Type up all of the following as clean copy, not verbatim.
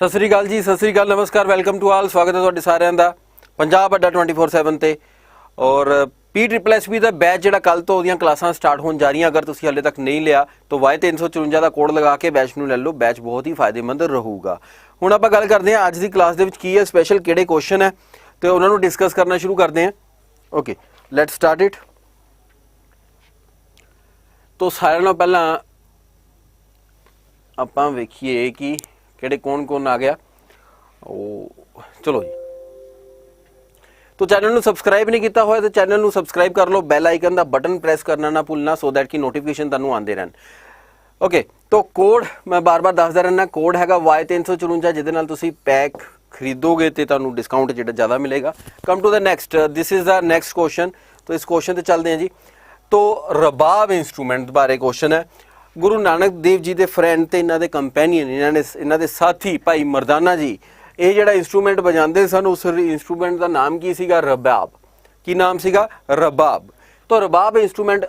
सत श्री अकाल जी, सत श्री अकाल, नमस्कार, वेलकम टू आल। स्वागत है तुहाडे सारिਆਂ ਦਾ पंजाब अड्डा 24/7 ਤੇ। और PSSB ਦਾ बैच ਜਿਹੜਾ ਕੱਲ ਤੋਂ ਉਹਦੀਆਂ ਕਲਾਸਾਂ ਸਟਾਰਟ ਹੋਣ ਜਾ ਰਹੀਆਂ। ਅਗਰ ਤੁਸੀਂ ਹਾਲੇ ਤੱਕ ਨਹੀਂ ਲਿਆ ਤਾਂ Y354 ਦਾ ਕੋਡ ਲਗਾ ਕੇ ਬੈਚ ਨੂੰ ਲੈ ਲਓ। ਬੈਚ ਬਹੁਤ ਹੀ ਫਾਇਦੇਮੰਦ ਰਹੂਗਾ। ਹੁਣ ਆਪਾਂ ਗੱਲ ਕਰਦੇ ਹਾਂ ਅੱਜ ਦੀ ਕਲਾਸ ਦੇ ਵਿੱਚ ਕੀ ਹੈ ਸਪੈਸ਼ਲ, ਕਿਹੜੇ ਕੁਐਸਚਨ ਹੈ ਤੇ ਉਹਨਾਂ ਨੂੰ ਡਿਸਕਸ ਕਰਨਾ ਸ਼ੁਰੂ ਕਰਦੇ ਹਾਂ। Okay, let's start it. तो सारे नालों पहला ਆਪਾਂ ਵੇਖੀਏ कि ਕਿਹੜੇ कौन आ गया। चलो जी, तो चैनल ਨੂੰ ਸਬਸਕ੍ਰਾਈਬ नहीं किया ਹੋਇਆ तो चैनल ਨੂੰ ਸਬਸਕ੍ਰਾਈਬ कर लो। बैल आइकन का बटन प्रेस करना ना भूलना सो दैट कि नोटिफिकेशन ਤੁਹਾਨੂੰ आते रहन। ओके, तो कोड मैं बार बार दसदा रहना, कोड हैगा Y354 ਜਿਹਦੇ ਨਾਲ ਤੁਸੀਂ पैक खरीदोगे तो ਤੁਹਾਨੂੰ डिस्काउंट ਜਿਹੜਾ ज़्यादा मिलेगा। Come to the next, this is the next question. तो इस क्वेश्चन से चलते हैं जी। तो रबाब इंस्ट्रूमेंट बारे क्वेश्चन है। गुरु नानक देव जी के फ्रेंड तो इन्हों के कंपैनियन इन्हों के साथी भाई मरदाना जी ये जोड़ा इंस्ट्रूमेंट बजाते सन, उस इंस्ट्रूमेंट का नाम की सीगा रबाब। की नाम सीगा? रबाब। तो रबाब इंस्ट्रूमेंट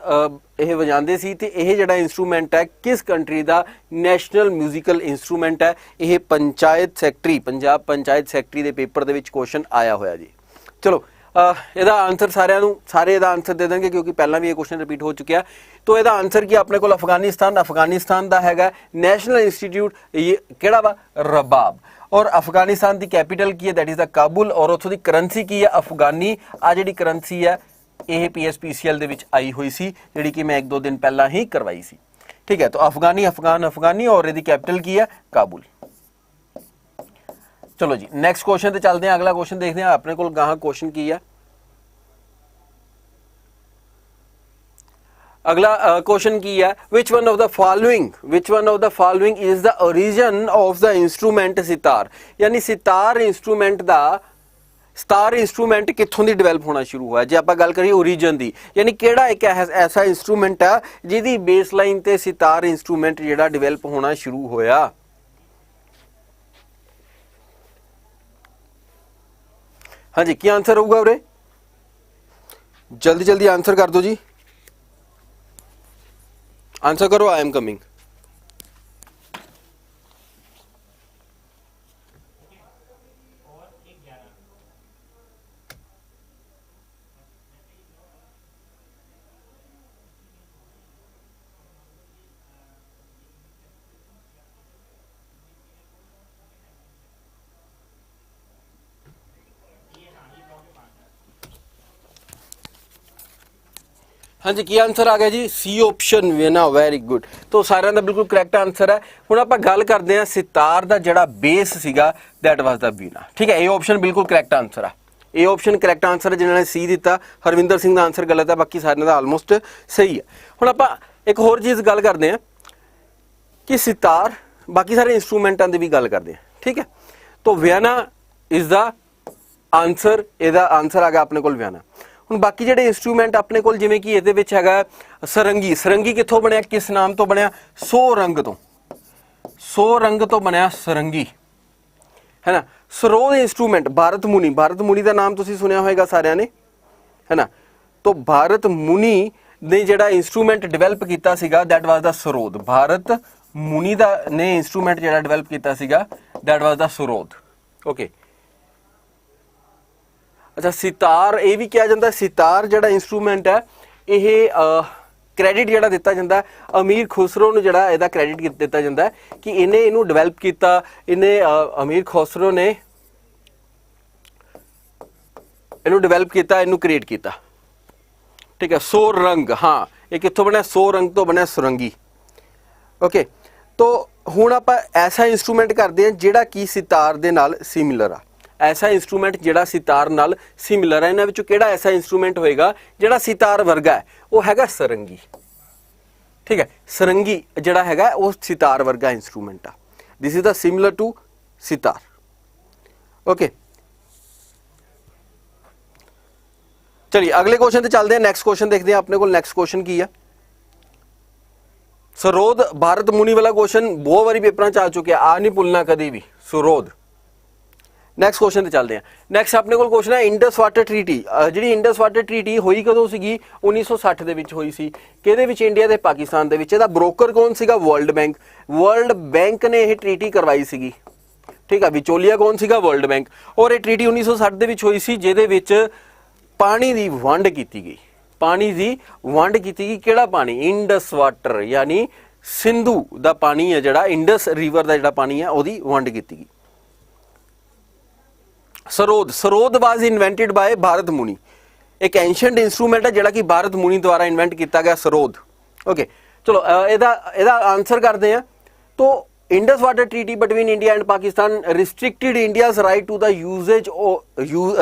ये बजाते सी ते यह जोड़ा इंस्ट्रूमेंट है किस कंट्री का नैशनल म्यूजिकल इंस्ट्रूमेंट है? यह पंचायत सैकटरी, पंजाब पंचायत सैकटरी के पेपर के क्वेश्चन आया होया जी। चलो ਇਹਦਾ आंसर सारे ਇਹਦਾ आंसर दे देंगे क्योंकि पहला भी ये क्वेश्चन रिपीट हो चुका है। तो ਇਹਦਾ आंसर की अपने को अफगानिस्तान का हैगा नैशनल इंस्टीट्यूट ये केड़ा वा? रबाब। और अफगानिस्तान की कैपिटल की है? That is the Kabul. और उत्थों की करंसी की है? अफगानी। आ जिहड़ी करंसी है ये PSPCL दे विच आई हुई सी, जिहड़ी कि मैं 1-2 दिन पहला ही करवाई सी। ठीक है, तो अफगानी अफगानी और इसकी कैपिटल की है? काबुल। चलो जी, नैक्सट क्वेश्चन ते चलते हैं। अगला क्वेश्चन देखते हैं अपने को गाह क्वेश्चन की है। अगला क्वेश्चन की है, विच one of the following is the origin of the instrument sitar? यानी सितार इंस्ट्रूमेंट दा सितार इंस्ट्रूमेंट कित्थों दी डिवेलप होना शुरू हुआ? जे आपां गल करिए ओरिजिन दी, यानी केड़ा एक ऐसा इंस्ट्रूमेंट है जिहदी बेसलाइन ते सितार इंस्ट्रूमेंट जिहड़ा डिवेलप होना शुरू होया? हाँ जी, क्या आंसर होगा उरे? जल्दी जल्दी आंसर कर दो जी, आंसर करो। I am coming. हाँ जी, की आंसर आ गया जी? सी ऑप्शन वेना। Very good. तो सारे का बिल्कुल करैक्ट आंसर है। हुण आपां गल करते हैं सितार का जिहड़ा बेस सीगा दैट वाज द वीणा। ठीक है, ये ऑप्शन बिल्कुल करैक्ट आंसर है। ये ऑप्शन करैक्ट आंसर है। जिन्होंने सी दिता हरविंदर सिंह का आंसर गलत है, बाकी सारे का आलमोस्ट सही है। हुण आपां एक होर चीज़ गल करते हैं कि सितार बाकी सारे इंस्ट्रूमेंटां की भी गल करते हैं। ठीक है, तो व्याना इज़ द आंसर। इसका आंसर आ गया अपने को व्याना। ਹੁਣ बाकी ਜਿਹੜੇ इंस्ट्रूमेंट अपने को जिमें कि ਇਹਦੇ ਵਿੱਚ ਹੈਗਾ सरंगी। सरंगी कित्थों बनया, किस नाम तो बनया? सो रंग तो बनया सरंगी, है ना। सरोद इंस्ट्रूमेंट भारत मुनी का नाम तुसीं सुनिया होएगा सारिਆਂ ने, है ना। तो भारत मुनी ने जिहड़ा इंस्ट्रूमेंट डिवेलप किया सीगा that was the sarod. Bharat Muni दा ने इंस्ट्रूमेंट जिहड़ा डिवेलप किया सीगा that was the sarod. Okay, अच्छा, सितार ये भी कहा जाता है। सितार जिहड़ा इंस्ट्रूमेंट है ये क्रेडिट जिहड़ा दिता जाता है अमीर खुसरो नूं, जिहड़ा इहदा क्रेडिट दिता जाता है कि इन्हें इनू डिवेलप किया। इन्हें अमीर खुसरो ने इनू डिवेलप किया, इनू क्रिएट किया। ठीक है, सो रंग, हाँ, ये कित्थों बनया? सो रंग तो बनया सुरंगी। ओके, तो हुण आपां ऐसा इंस्ट्रूमेंट करते हैं जिहड़ा कि सितार दे नाल सिमिलर आ। ऐसा इंस्ट्रूमेंट जिहड़ा सितार नाल सिमिलर है। इन्हां विचों किहड़ा ऐसा इंस्ट्रूमेंट होएगा जिहड़ा सितार वर्गा है? वो हैगा सरंगी। ठीक है, सरंगी जिहड़ा हैगा वो सितार वर्गा इंस्ट्रूमेंट आ। This is the similar to sitar. Okay, चलिए अगले क्वेश्चन ते चलते हैं। नैक्सट क्वेश्चन देखते हैं अपने को। नैक्सट क्वेश्चन की है? सरोद भारत मुनि वाला क्वेश्चन बहुत बारी पेपर च आ चुके, आ नहीं भूलना कभी भी। सरोद नैक्सट क्वेश्चन ते चलते हैं। नैक्सट अपने को क्वेश्चन है इंडस वाटर ट्रीटी। जी इंडस वाटर ट्रीटी हुई कदों सी? 1960 ਦੇ ਵਿੱਚ ਹੋਈ ਸੀ। ਕਿਹਦੇ ਵਿੱਚ? ਇੰਡੀਆ ਤੇ ਪਾਕਿस्तान ਦੇ ਵਿੱਚ। ਇਹਦਾ ਬ੍ਰੋਕਰ ਕੌਣ ਸੀਗਾ? World bank. वर्ल्ड बैंक ने यह ट्रीटी करवाई सी। ठीक है। विचोलिया कौन सीगा? World bank. और ये ट्रीटी 1960 ਦੇ ਵਿੱਚ ਹੋਈ ਸੀ ਜਿਹਦੇ ਵਿੱਚ ਪਾਣੀ ਦੀ ਵੰਡ ਕੀਤੀ ਗਈ। ਪਾਣੀ ਦੀ ਵੰਡ ਕੀਤੀ ਗਈ। ਕਿਹੜਾ ਪਾਣੀ? ਇੰਡਸ ਵਾਟਰ, ਯਾਨੀ ਸਿੰਧੂ ਦਾ ਪਾਣੀ ਹੈ ਜਿਹੜਾ, ਇੰਡਸ ਰਿਵਰ ਦਾ ਜਿਹੜਾ ਪਾਣੀ ਹੈ ਉਹਦੀ ਵੰਡ ਕੀਤੀ ਗਈ। ਸਰੋਦ, ਸਰੋਦ ਵਾज ਇਨਵੈਂਟਡ ਬਾय भारत मुनि। एक एंशेंट इंस्ट्रूमेंट है ਜਿਹੜਾ कि भारत मुनि द्वारा इन्वेंट किया गया, सरੋਦ। ओके चलो ਇਹਦਾ आंसर करते हैं। तो Indus water treaty between India and Pakistan restricted India's right to the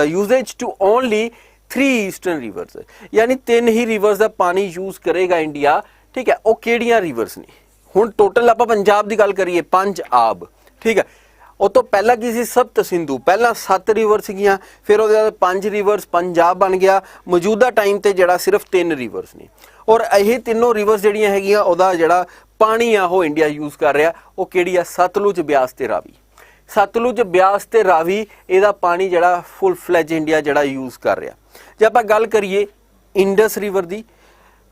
uses to only 3 eastern rivers, यानी 3 ही रिवर्स का पानी यूज करेगा इंडिया। ठीक है, वो किहड़ियां रिवर्स ने? हुण टोटल आपां पंजाब की गल करिए, पंजाब। ठीक है, ਉਹ ਤੋਂ ਪਹਿਲਾਂ ਕੀ ਸੀ? ਸਪਤ ਸਿੰਧੂ। ਪਹਿਲਾਂ 7 ਰਿਵਰ ਸੀਗੀਆਂ, ਫਿਰ ਉਹਦੇ ਬਾਅਦ 5 ਰਿਵਰਸ ਪੰਜਾਬ ਬਣ ਗਿਆ। ਮੌਜੂਦਾ ਟਾਈਮ ਤੇ ਜਿਹੜਾ ਸਿਰਫ 3 ਰਿਵਰਸ ਨੇ, ਔਰ ਇਹ ਤਿੰਨੋਂ ਰਿਵਰਸ ਜਿਹੜੀਆਂ ਹੈਗੀਆਂ ਉਹਦਾ ਜਿਹੜਾ ਪਾਣੀ ਆ ਉਹ ਇੰਡੀਆ ਯੂਜ਼ ਕਰ ਰਿਹਾ। ਉਹ ਕਿਹੜੀ ਆ? ਸਤਲੁਜ, ਬਿਆਸ ਤੇ ਰਾਵੀ। ਸਤਲੁਜ, ਬਿਆਸ ਤੇ ਰਾਵੀ, ਇਹਦਾ ਪਾਣੀ ਜਿਹੜਾ ਫੁੱਲ ਫਲੈਜ ਇੰਡੀਆ ਜਿਹੜਾ ਯੂਜ਼ ਕਰ ਰਿਹਾ। ਜੇ ਆਪਾਂ ਗੱਲ ਕਰੀਏ ਇੰਡਸ ਰਿਵਰ ਦੀ,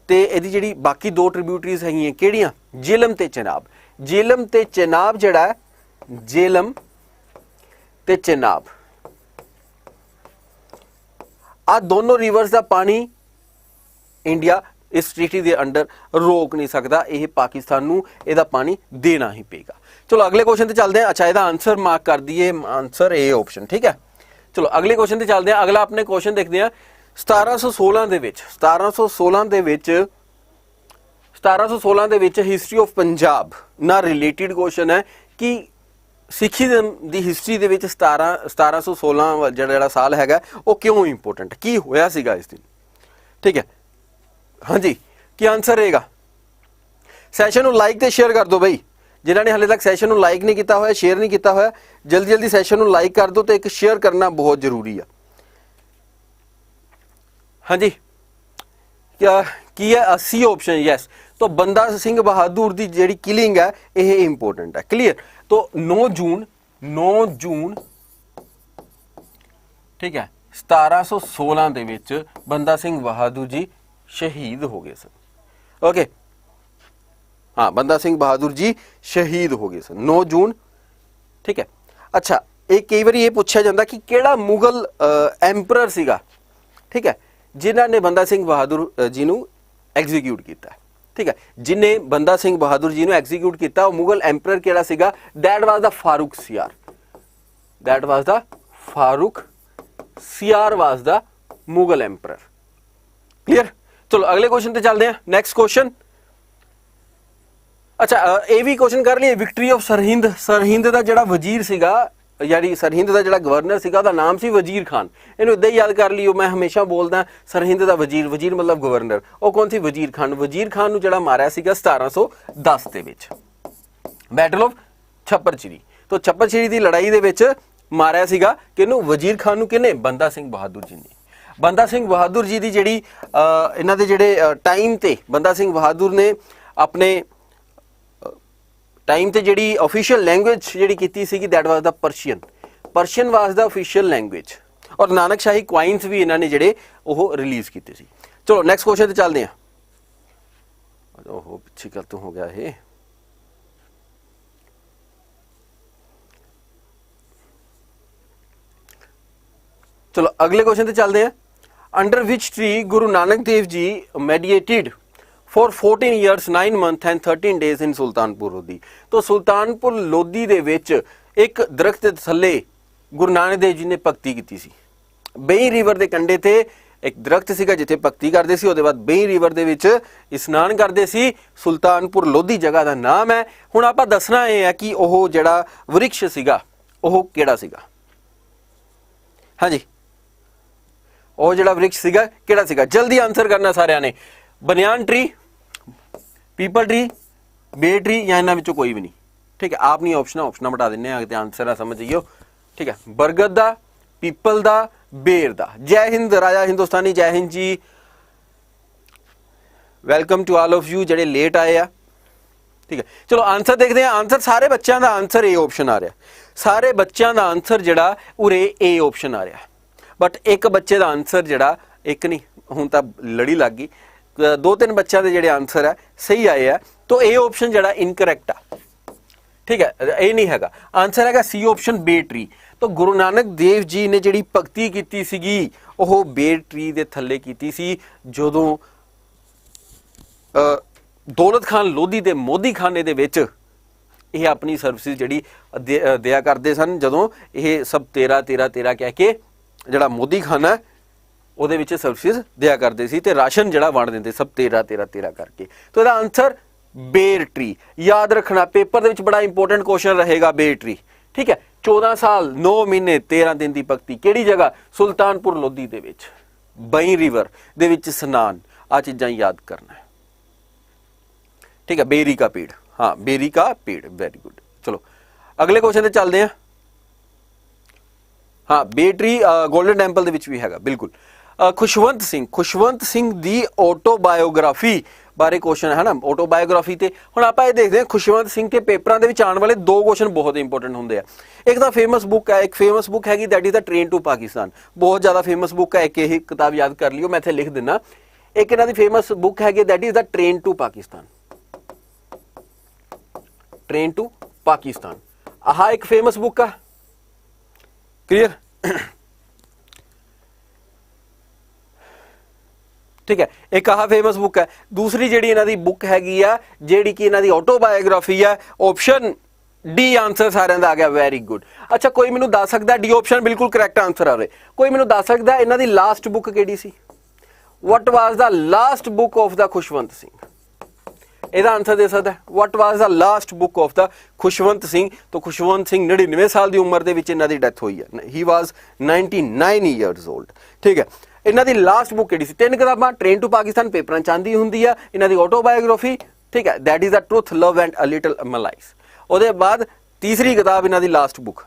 ਤੇ ਇਹਦੀ ਜਿਹੜੀ ਬਾਕੀ 2 ਟ੍ਰਿਬਿਊਟਰੀਜ਼ ਹੈਗੀਆਂ ਕਿਹੜੀਆਂ? ਜੇਹਲਮ ਤੇ ਚਨਾਬ। ਜੇਹਲਮ ਤੇ ਚਨਾਬ ਜਿਹੜਾ ਹੈ, ਜੇਹਲਮ ਤੇ ਚਨਾਬ, ਆ ਦੋਨੋਂ ਰਿਵਰਸ ਦਾ ਪਾਣੀ ਇੰਡੀਆ ਇਸ ਟ੍ਰੀਟੀ ਦੇ ਅੰਡਰ ਰੋਕ ਨਹੀਂ ਸਕਦਾ। ਇਹ ਪਾਕਿस्तान ਨੂੰ ਇਹਦਾ ਪਾਣੀ ਦੇਣਾ ਹੀ ਪਏਗਾ। ਚਲੋ ਅਗਲੇ ਕੁਐਸਚਨ ਤੇ ਚੱਲਦੇ ਹਾਂ। ਅੱਛਾ, ਇਹਦਾ ਆਨਸਰ ਮਾਰਕ ਕਰ ਦਈਏ, ਆਨਸਰ ਇਹ ਆਪਸ਼ਨ। ਠੀਕ ਹੈ, ਚਲੋ ਅਗਲੇ ਕੁਐਸਚਨ ਤੇ ਚੱਲਦੇ ਹਾਂ। ਅਗਲਾ ਆਪਣੇ ਕੁਐਸਚਨ ਦੇਖਦੇ ਹਾਂ। 1716 ਦੇ ਵਿੱਚ 1716 ਦੇ ਵਿੱਚ ਹਿਸਟਰੀ ਆਫ ਪੰਜਾਬ ਨਾਲ ਰਿਲੇਟਡ ਕੁਐਸਚਨ ਹੈ ਕਿ ਸਿੱਖੀਜ਼ਮ ਦੀ ਹਿਸਟਰੀ ਦੇ ਵਿੱਚ 1716 ਜਿਹੜਾ ਸਾਲ ਹੈਗਾ ਉਹ ਕਿਉਂ ਇੰਪੋਰਟੈਂਟ, ਕੀ ਹੋਇਆ ਸੀਗਾ ਇਸ ਦਿਨ? ਠੀਕ ਹੈ, ਹਾਂਜੀ, ਕੀ ਆਨਸਰ ਰਹੇਗਾ? ਸੈਸ਼ਨ ਨੂੰ ਲਾਈਕ ਤੇ ਸ਼ੇਅਰ ਕਰ ਦਿਓ ਬਈ। ਜਿਨ੍ਹਾਂ ਨੇ ਹਾਲੇ ਤੱਕ ਸੈਸ਼ਨ ਨੂੰ ਲਾਈਕ ਨਹੀਂ ਕੀਤਾ ਹੋਇਆ, ਸ਼ੇਅਰ ਨਹੀਂ ਕੀਤਾ ਹੋਇਆ, ਜਲਦੀ ਜਲਦੀ ਸੈਸ਼ਨ ਨੂੰ ਲਾਈਕ ਕਰ ਦਿਓ ਤੇ ਇੱਕ ਸ਼ੇਅਰ ਕਰਨਾ ਬਹੁਤ ਜ਼ਰੂਰੀ ਆ। ਹਾਂਜੀ, ਕੀ ਹੈ? 80 ਆਪਸ਼ਨ। ਯੈਸ, तो बंदा सिंह बहादुर की जी किलिंग है ये इंपोर्टेंट है। क्लीयर? तो 9 जून ठीक है 1716 ਦੇ ਵਿੱਚ बंदा सिंह बहादुर जी शहीद हो गए सन। ओके, हाँ, बंदा सिंह बहादुर जी शहीद हो गए सन 9 जून। ठीक है, अच्छा, एक कई बार ये पूछा जाता कि केड़ा मुगल एंपरर सीगा, ठीक है, जिन्हां ने बंदा सिंह बहादुर जी नूं एग्जीक्यूट किया। ठीक है, जिन्हें बंदा सिंह बहादुर जी ने एग्जीक्यूट किया वो मुगल एंपरर केड़ा सीगा? दैट वाज द फारूक सियार। दैट वाज द फारूक सियार वाज द मुगल एंपरर। क्लियर? चलो अगले क्वेश्चन पे चलते हैं। नेक्स्ट क्वेश्चन, अच्छा ये भी क्वेश्चन कर लिए। विक्ट्री ऑफ सरहिंद, सरहिंद का जिहड़ा वजीर सीगा, यानी सरहिंद का जिहड़ा गवर्नर सीगा ਉਹਦਾ नाम सी वजीर खान। इन्हू इदां ही याद कर लियो, मैं हमेशा बोलदा सरहिंद का वजीर, वजीर मतलब गवर्नर। वो कौन सी? वजीर खान। वजीर खान नू जिहड़ा मारिया सीगा 1710 ਦੇ ਵਿੱਚ, बैटल ऑफ छप्परचिरी। तो छप्परचिरी ਦੀ लड़ाई ਦੇ ਵਿੱਚ ਮਾਰਿਆ ਸੀਗਾ ਕਿਹਨੂੰ? वजीर खान ਨੂੰ। ਕਿਹਨੇ? बंदा सिंह बहादुर जी ने। बंदा सिंह बहादुर जी ਦੀ ਜਿਹੜੀ ਇਹਨਾਂ ਦੇ ਜਿਹੜੇ ਟਾਈਮ ਤੇ बंदा सिंह बहादुर ने अपने टाइम ਤੇ ਜਿਹੜੀ ऑफिशियल लैंग्वेज ਜਿਹੜੀ ਕੀਤੀ ਸੀਗੀ that was the Persian. Persian was the official language. और नानकशाही क्वाइंस भी ਇਹਨਾਂ ਨੇ ਜਿਹੜੇ ਉਹ ਰਿਲੀਜ਼ ਕੀਤੇ ਸੀ। ਚਲੋ ਨੈਕਸਟ ਕੁਐਸਚਨ ਤੇ ਚੱਲਦੇ ਹਾਂ। ओहो पीछे कल तो हो गया है। चलो अगले क्वेश्चन पे चलते हैं। Under which tree Guru Nanak Dev ji meditated for 14 years 9 month and 13 days in Sultanpur Lodhi. तो सुल्तानपुर लोधी दे विच एक दरख्त दे थल्ले गुरु नानक देव जी ने भगती की सी। बेई रिवर के कंढे ते एक दरख्त सीगा जिथे भगती करते सी, उसदे बाद बेई रिवर दे विच इशनान करते सी। सुल्तानपुर लोधी जगह का नाम है। हुण आपां दसना ये है कि ओह जिहड़ा वृक्ष सीगा ओह किहड़ा सीगा। हाँ जी, ਉਹ ਜਿਹੜਾ वृक्ष ਸੀਗਾ ਕਿਹੜਾ ਸੀਗਾ? जल्दी आंसर करना सारिਆਂ ने। बनियान ट्री, पीपल ट्री, बे ट्री या इन्हां विचों कोई भी नहीं। ठीक है, आप नहीं ऑप्शन हटा दिंने आ, आंसर ना समझ जाइयो। ठीक है, बरगद दा, पीपल दा, बेर दा। जय हिंद राजा हिंदुस्तानी, जय हिंद जी, welcome to all of you ਜਿਹੜੇ लेट आए आ। ठीक है, चलो आंसर देखते हैं। आंसर सारे बच्चों का आंसर ए ऑप्शन आ रहा। सारे बच्चों का आंसर जिहड़ा उरे ए ऑप्शन आ रहा। बट एक बच्चे का आंसर जिहड़ा एक नहीं, हुण तां लड़ी लग गई, 2-3 बच्चों के जिहड़े आंसर है सही आए हैं। तो ए ऑप्शन जिहड़ा इनकरैक्ट आ। ठीक है, ये नहीं हैगा। आंसर हैगा सी ऑप्शन बे ट्री। तो गुरु नानक देव जी ने जिहड़ी भगती कीती सीगी ਉਹ ਬੇ ਟਰੀ ਦੇ ਥੱਲੇ ਕੀਤੀ ਸੀ ਜਦੋਂ ਦੌਲਤ ਖਾਨ ਲੋਧੀ ਦੇ ਮੋਦੀ ਖਾਨੇ ਦੇ ਵਿੱਚ ਇਹ ਆਪਣੀ ਸਰਵਿਸਿਜ਼ ਜਿਹੜੀ ਦਿਆ ਕਰਦੇ ਸਨ, ਜਦੋਂ ਇਹ ਸਭ 13 ਕਹਿ ਕੇ ਜਿਹੜਾ ਮੋਦੀ ਖਾਨਾ ਉਹਦੇ ਵਿੱਚ ਸਰਵਿਸਿਜ਼ ਦਿਆ ਕਰਦੇ ਸੀ ਤੇ ਰਾਸ਼ਨ ਜਿਹੜਾ ਵੰਡ ਦਿੰਦੇ ਸਭ 13 ਕਰਕੇ। तो ਇਹਦਾ ਆਨਸਰ ਬੇਰ ਟਰੀ। याद रखना पेपर ਦੇ ਵਿੱਚ ਬੜਾ इंपॉर्टेंट क्वेश्चन रहेगा ਬੇਰ ਟਰੀ। ठीक है, 14 साल 9 महीने 13 दिन की भगती ਕਿਹੜੀ ਜਗ੍ਹਾ? ਸੁਲਤਾਨਪੁਰ ਲੋਧੀ ਦੇ ਵਿੱਚ, ਬਈ ਰਿਵਰ ਦੇ ਵਿੱਚ स्नान। आ चीज़ां याद करना है। ठीक है, बेरी का पेड़, हाँ बेरी का पेड़, वेरी गुड। चलो अगले क्वेश्चन ते चलते हैं। हाँ बे ट्री गोल्डन टैंपल ਦੇ ਵਿੱਚ ਵੀ ਹੈਗਾ बिल्कुल। खुशवंत सिंह ਦੀ ਆਟੋਬਾਇਓਗ੍ਰਾਫੀ ਬਾਰੇ क्वेश्चन है ना, ਆਟੋਬਾਇਓਗ੍ਰਾਫੀ ਤੇ ਹੁਣ ਆਪਾਂ ਇਹ ਦੇਖਦੇ ਹਾਂ ਖੁਸ਼ਵੰਤ ਸਿੰਘ ਤੇ ਪੇਪਰਾਂ ਦੇ ਵਿੱਚ ਆਉਣ ਵਾਲੇ ਦੋ क्वेश्चन ਬਹੁਤ ਇੰਪੋਰਟੈਂਟ ਹੁੰਦੇ ਆ। ਇੱਕ ਤਾਂ ਫੇਮਸ ਬੁੱਕ ਹੈ, ਇੱਕ ਫੇਮਸ ਬੁੱਕ ਹੈਗੀ that is the train to Pakistan, ਬਹੁਤ ਜ਼ਿਆਦਾ ਫੇਮਸ ਬੁੱਕ ਹੈ। ਇੱਕ ਇਹ ਕਿਤਾਬ ਯਾਦ ਕਰ ਲਿਓ, ਮੈਂ ਇੱਥੇ ਲਿਖ ਦਿੰਦਾ। ਇੱਕ ਇਹਨਾਂ ਦੀ ਫੇਮਸ ਬੁੱਕ ਹੈਗੀ that is the train to Pakistan, Train to Pakistan. आह एक फेमस बुक है, क्लियर? ठीक है, एक आह फेमस बुक है। दूसरी जिहड़ी इन्हां दी बुक हैगी आ जिहड़ी कि इन्हां दी ऑटोबायोग्राफी है, ऑप्शन डी आंसर सारिਆਂ ਦਾ आ गया, वेरी गुड। अच्छा कोई मैनूं दस सकदा डी ऑप्शन बिल्कुल करैक्ट आंसर आ रहे? कोई मैनूं दस सकदा इन्हां दी लास्ट बुक किहड़ी सी? What was the last book of the Khushwant Singh? ਇਹਦਾ ਆਨਸਰ ਦੇ ਸਕਦਾ what was the last book of the Khushwant Singh? तो खुशवंत सिंह 99 साल ਦੀ ਉਮਰ ਦੇ ਵਿੱਚ ਇਹਨਾਂ ਦੀ ਡੈਥ ਹੋਈ ਹੈ। ਹੀ ਵਾਸ 99 ਇਅਰਸ 올ਡ। ਠੀਕ ਹੈ, ਇਹਨਾਂ ਦੀ ਲਾਸਟ ਬੁੱਕ ਕਿਹੜੀ ਸੀ? ਤਿੰਨ ਕਿਤਾਬਾਂ, ਟ੍ਰੇਨ ਟੂ ਪਾਕਿਸਤਾਨ ਪੇਪਰਾਂ ਚ ਆਉਂਦੀ ਹੁੰਦੀ ਆ, ਇਹਨਾਂ ਦੀ ਆਟੋਬਾਇਓਗ੍ਰਾਫੀ, ਠੀਕ ਹੈ, that is the Truth Love and a Little Malice. ਉਹਦੇ ਬਾਅਦ ਤੀਸਰੀ ਕਿਤਾਬ ਇਹਨਾਂ ਦੀ ਲਾਸਟ ਬੁੱਕ,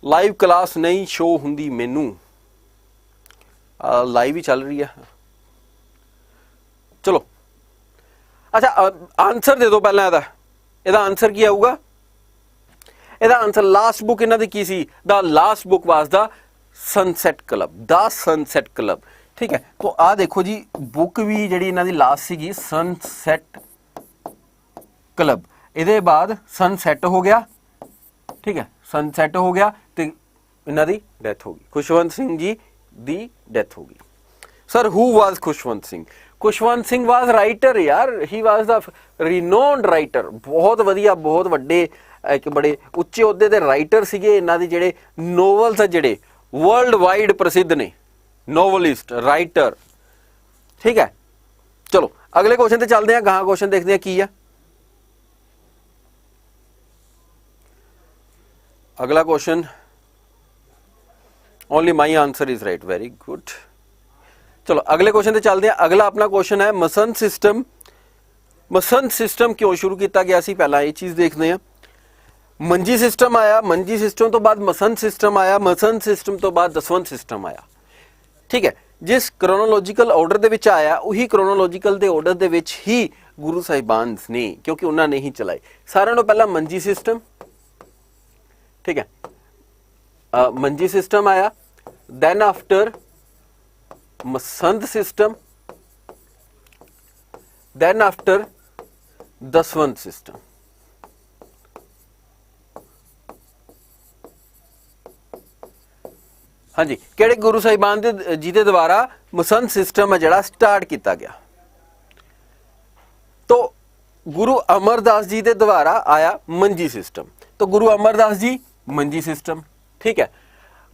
ਲਾਈਵ ਕਲਾਸ ਨਹੀਂ ਸ਼ੋ ਹੁੰਦੀ ਮੈਨੂੰ, ਲਾਈਵ ਹੀ ਚੱਲ ਰਹੀ ਹੈ। चलो अच्छा आंसर दे दो पहले ਇਹਦਾ आंसर की आऊगा? ਇਹਦਾ आंसर लास्ट बुक इन्हां दी की सी? The last book was the Sunset Club, the Sunset Club. ठीक है, तो आ देखो जी बुक भी जिहड़ी इन्हां दी लास्ट सीगी सनसैट क्लब, ਇਹਦੇ बाद सनसैट हो गया। ठीक है, सनसैट हो गया ते इन्हां दी डेथ हो गई, खुशवंत सिंह जी दी डेथ हो गई। Sir who was Khushwant Singh? Khushwant Singh was writer यार, he was the renowned writer. बहुत वधिया, बहुत वड्डे, एक बड़े उच्चे अहुदे दे राइटर सीगे। इन्हां दे जिहड़े नोवल्स जिहड़े वर्ल्ड वाइड प्रसिद्ध ने, नोवलिस्ट, राइटर। ठीक है, चलो अगले क्वेश्चन ते चलते हैं, गां क्वेश्चन देखते हैं की है। अगला question, only my answer is right, very good. चलो अगले क्वेश्चन ते चलते हैं। अगला अपना क्वेश्चन है मसंद सिस्टम। मसंद सिस्टम क्यों शुरू किया गया सी? पहला ये चीज देखते हैं। मंजी सिस्टम आया, मंजी सिस्टम तो बाद मसंद सिस्टम आया, मसंद सिस्टम तो बाद दसवंत सिस्टम आया। ठीक है, जिस क्रोनोलॉजिकल ऑर्डर दे विच आया उही क्रोनोलॉजिकल दे ऑर्डर दे विच ही गुरु साहिबान ने, क्योंकि उन्होंने ही चलाए। सारिਆਂ ਤੋਂ पहला मंजी सिस्टम, ठीक है, मंजी सिस्टम आया, then after Masand system, then after Daswandh system. हाँ जी, किहड़े गुरु साहिबान दे जी दे द्वारा मसंद सिस्टम है जिहड़ा स्टार्ट किया गया? तो गुरु अमरदास जी दे द्वारा आया मंजी सिस्टम। तो गुरु अमरदास जी मंजी सिस्टम, ठीक है।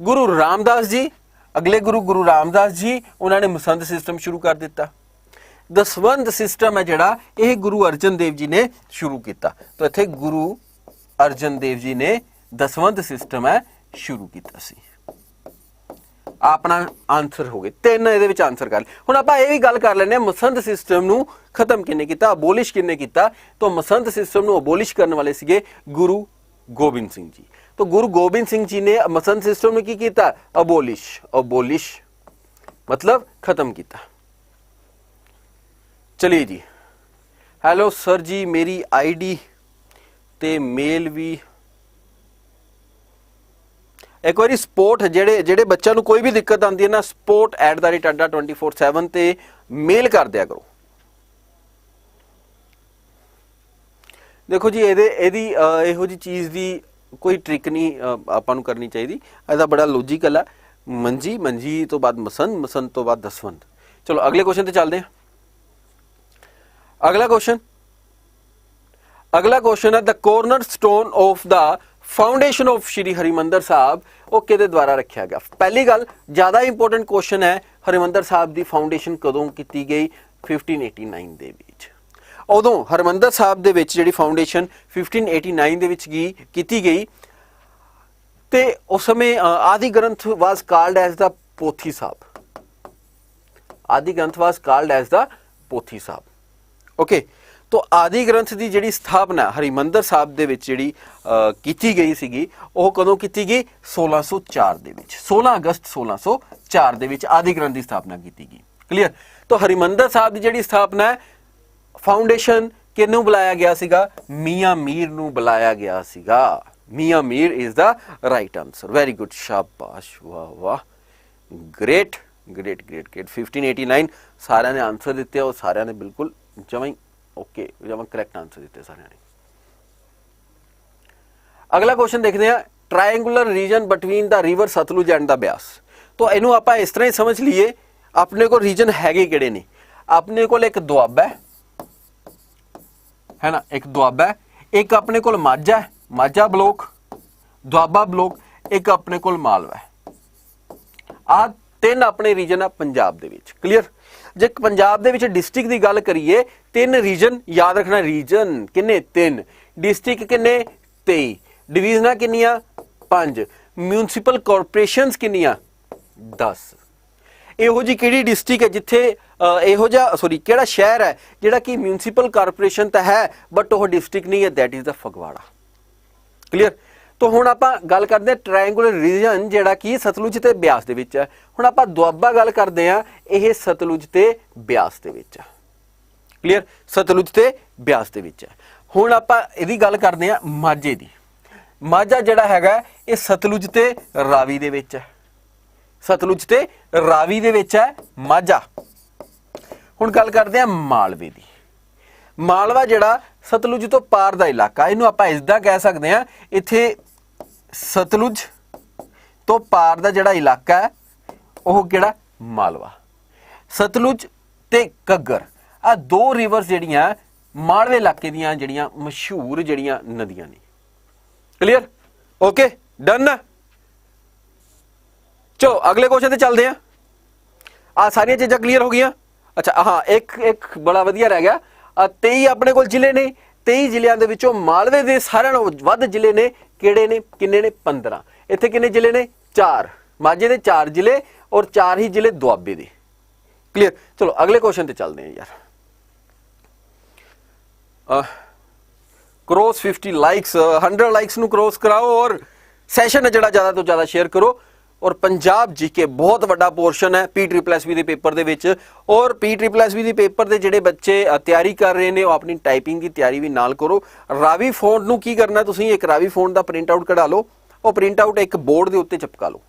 गुरु रामदास जी, अगले गुरु गुरु रामदास जी, उन्होंने मसंद सिस्टम शुरू कर दिता। दसवंत सिस्टम है जिहड़ा यह गुरु अर्जन देव जी ने शुरू किया। तो इत्थे गुरु अर्जन देव जी ने दसवंत सिस्टम है शुरू किया सी। अपना आंसर हो गए तीन, इहदे विच आंसर कर। हुण आपां इह वी गल कर लैंदे हां मसंद सिस्टम नूं खत्म किने कीता, अबोलिश किने कीता? तो मसंद सिस्टम नूं अबोलिश करने वाले सीगे गुरु गोबिंद सिंह जी। तो गुरु गोबिंद सिंह जी ने मसंद सिस्टम में की किया? अबोलिश। अबोलिश मतलब खत्म किया। चलिए जी, हेलो सर जी, मेरी आईडी ते मेल भी एक बार सपोर्ट जेड़े जेड़े बच्चों कोई भी दिक्कत आती है ना, support@adda24/7 ते मेल कर दिया करो। देखो जी ਇਹਦੀ ਇਹੋ ਜੀ ਚੀਜ਼ ਦੀ ਕੋਈ ਟ੍ਰਿਕ ਨਹੀਂ ਆਪਾਂ ਨੂੰ ਕਰਨੀ ਚਾਹੀਦੀ। ਇਹਦਾ ਬੜਾ ਲੌਜੀਕਲ ਹੈ। ਮੰਜੀ, ਮੰਜੀ ਤੋਂ ਬਾਅਦ ਮਸੰਦ, ਮਸੰਦ ਤੋਂ ਬਾਅਦ ਦਸਵੰਦ। ਚਲੋ ਅਗਲੇ ਕੁਐਸਚਨ ਤੇ ਚੱਲਦੇ ਹਾਂ। ਅਗਲਾ ਕੁਐਸਚਨ ਹੈ the corner stone of the foundation of Shri Harmandir Sahib ਉਹ ਕਿਹਦੇ ਦੁਆਰਾ ਰੱਖਿਆ ਗਿਆ। ਪਹਿਲੀ ਗੱਲ ਜ਼ਿਆਦਾ ਇੰਪੋਰਟੈਂਟ ਕੁਐਸਚਨ ਹੈ ਹਰਿਮੰਦਰ ਸਾਹਿਬ ਦੀ ਫਾਊਂਡੇਸ਼ਨ ਕਦੋਂ ਕੀਤੀ ਗਈ 1589 ਦੇ ਵਿੱਚ। ਉਦੋਂ ਹਰਿਮੰਦਰ ਸਾਹਿਬ ਦੇ ਵਿੱਚ ਜਿਹੜੀ ਫਾਊਂਡੇਸ਼ਨ 1589 ਦੇ ਵਿੱਚ ਕੀਤੀ ਗਈ ਤੇ ਉਸ ਸਮੇਂ ਆਦਿ ਗ੍ਰੰਥ ਵਾਸ ਕਾਲਡ ਐਜ਼ ਦਾ ਪੋਥੀ ਸਾਹਿਬ। ਆਦਿ ਗ੍ਰੰਥ ਵਾਸ ਕਾਲਡ ਐਜ਼ ਦਾ ਪੋਥੀ ਸਾਹਿਬ। ਓਕੇ, तो आदि ग्रंथ की जिहड़ी स्थापना हरिमंदर साहब दे विच जिहड़ी कीती गई सीगी ओह कदों कीती गई 1604 दे विच 16 अगस्त 1604 दे विच आदि ग्रंथ की स्थापना कीती गई। क्लीयर। तो हरिमंदर साहब की जिहड़ी स्थापना है फाउंडेशन किहनूं बुलाया गया सीगा मियां मीर नूं बुलाया गया सीगा। Mian Mir is the right answer. Very good, शाबाश, वाह वाह, ग्रेट ग्रेट ग्रेट ग्रेट। 1589 सारिਆਂ ने आंसर दिते और सारिਆਂ ने बिल्कुल जमां ओके जमा करैक्ट आंसर दिते सारे ने। अगला क्वेश्चन देखते हैं triangular region between the river Sutlej and the Beas. तो इनू आप इस तरह ही समझ लीए अपने को रीजन हैगे किहड़े ने। अपने को एक दुआबा है ना, एक दुआबा है, एक अपने को माझा है, माझा ब्लॉक, दुआबा ब्लॉक, एक अपने को मालवा है। आ तीन अपने रीजन है पंजाब दे विच। क्लीयर। जे पंजाब दे विच डिस्ट्रिक्ट की गल करिए तीन रीजन याद रखना। रीजन किन्ने तीन, डिस्ट्रिक्ट किन्ने 23, डिवीजन किन्नियां 5, म्यूनसिपल कॉरपोरेशनस किन्नियां 10। ਇਹੋ ਜੀ ਕਿਹੜੀ ਡਿਸਟ੍ਰਿਕਟ ਹੈ ਜਿੱਥੇ ਇਹੋ ਜਿਹਾ ਕਿਹੜਾ ਸ਼ਹਿਰ ਹੈ ਜਿਹੜਾ ਕਿ ਮਿਊਨਿਸਪਲ ਕਾਰਪੋਰੇਸ਼ਨ ਤਾਂ ਹੈ ਬਟ ਉਹ ਡਿਸਟ੍ਰਿਕਟ ਨਹੀਂ ਹੈ, that is the Phagwara. Clear. तो हुण आपां गल करते हैं ट्रायंगुलर रीजन जिहड़ा कि सतलुज ते ब्यास दे विच है। हुण आपां दुआबा गल करते हैं, यह सतलुज ते ब्यास दे विच है। क्लीयर। सतलुज ते ब्यास दे विच है। हुण आपां इहदी गल करते हैं माझे दी। माझा जिहड़ा हैगा ये सतलुज ते रावी दे विच है। सतलुज ते रावी दे विच है माझा। हुण गल करते हैं मालवे दी। मालवा जिहड़ा सतलुज तो पार दा इलाका, इहनूं आपां इसदा कह सकते हैं इत्थे सतलुज तो पार दा जिहड़ा इलाका है वह किहड़ा मालवा। सतलुज ते घग्गर आ दो रिवर्स जिहड़ियां मालवे इलाके दीयां जिहड़ियां मशहूर जिहड़ियां नदियां ने। क्लीयर। Okay, done. चलो अगले क्वेश्चन ते चलते हैं। आ सारियां चीज़ां क्लीयर हो गई। अच्छा हाँ, एक बड़ा वधिया रह गया। 23 अपने कोल जिले ने, 23 जिलियां दे विचों मालवे दे सारिਆਂ ਨਾਲੋਂ ਵੱਧ ਜ਼ਿਲ੍ਹੇ ਨੇ ਕਿਹੜੇ ਨੇ, ਕਿੰਨੇ ਨੇ 15। ਇੱਥੇ ਕਿੰਨੇ ਜ਼ਿਲ੍ਹੇ ਨੇ 4, ਮਾਝੇ ਦੇ 4 ਜ਼ਿਲ੍ਹੇ और 4 ਹੀ ਜ਼ਿਲ੍ਹੇ ਦੁਆਬੇ ਦੇ। क्लियर। चलो अगले क्वेश्चन ते चलते हैं यार। क्रॉस 50 लाइक्स 100 लाइक्स नू क्रॉस कराओ और सैशन है जिहड़ा ज़्यादा तो ज़्यादा शेयर करो। और पंजाब जीके बहुत वड्डा पोर्शन है PSSB के पेपर दे विच। और PSSB के पेपर के जिहड़े बच्चे तैयारी कर रहे हैं अपनी टाइपिंग की तैयारी भी नाल करो। रावी फोंट नू की करना, तुसीं एक रावी फोंट का प्रिंट आउट कढा लो और प्रिंट आउट एक बोर्ड के उत्ते चिपका लो।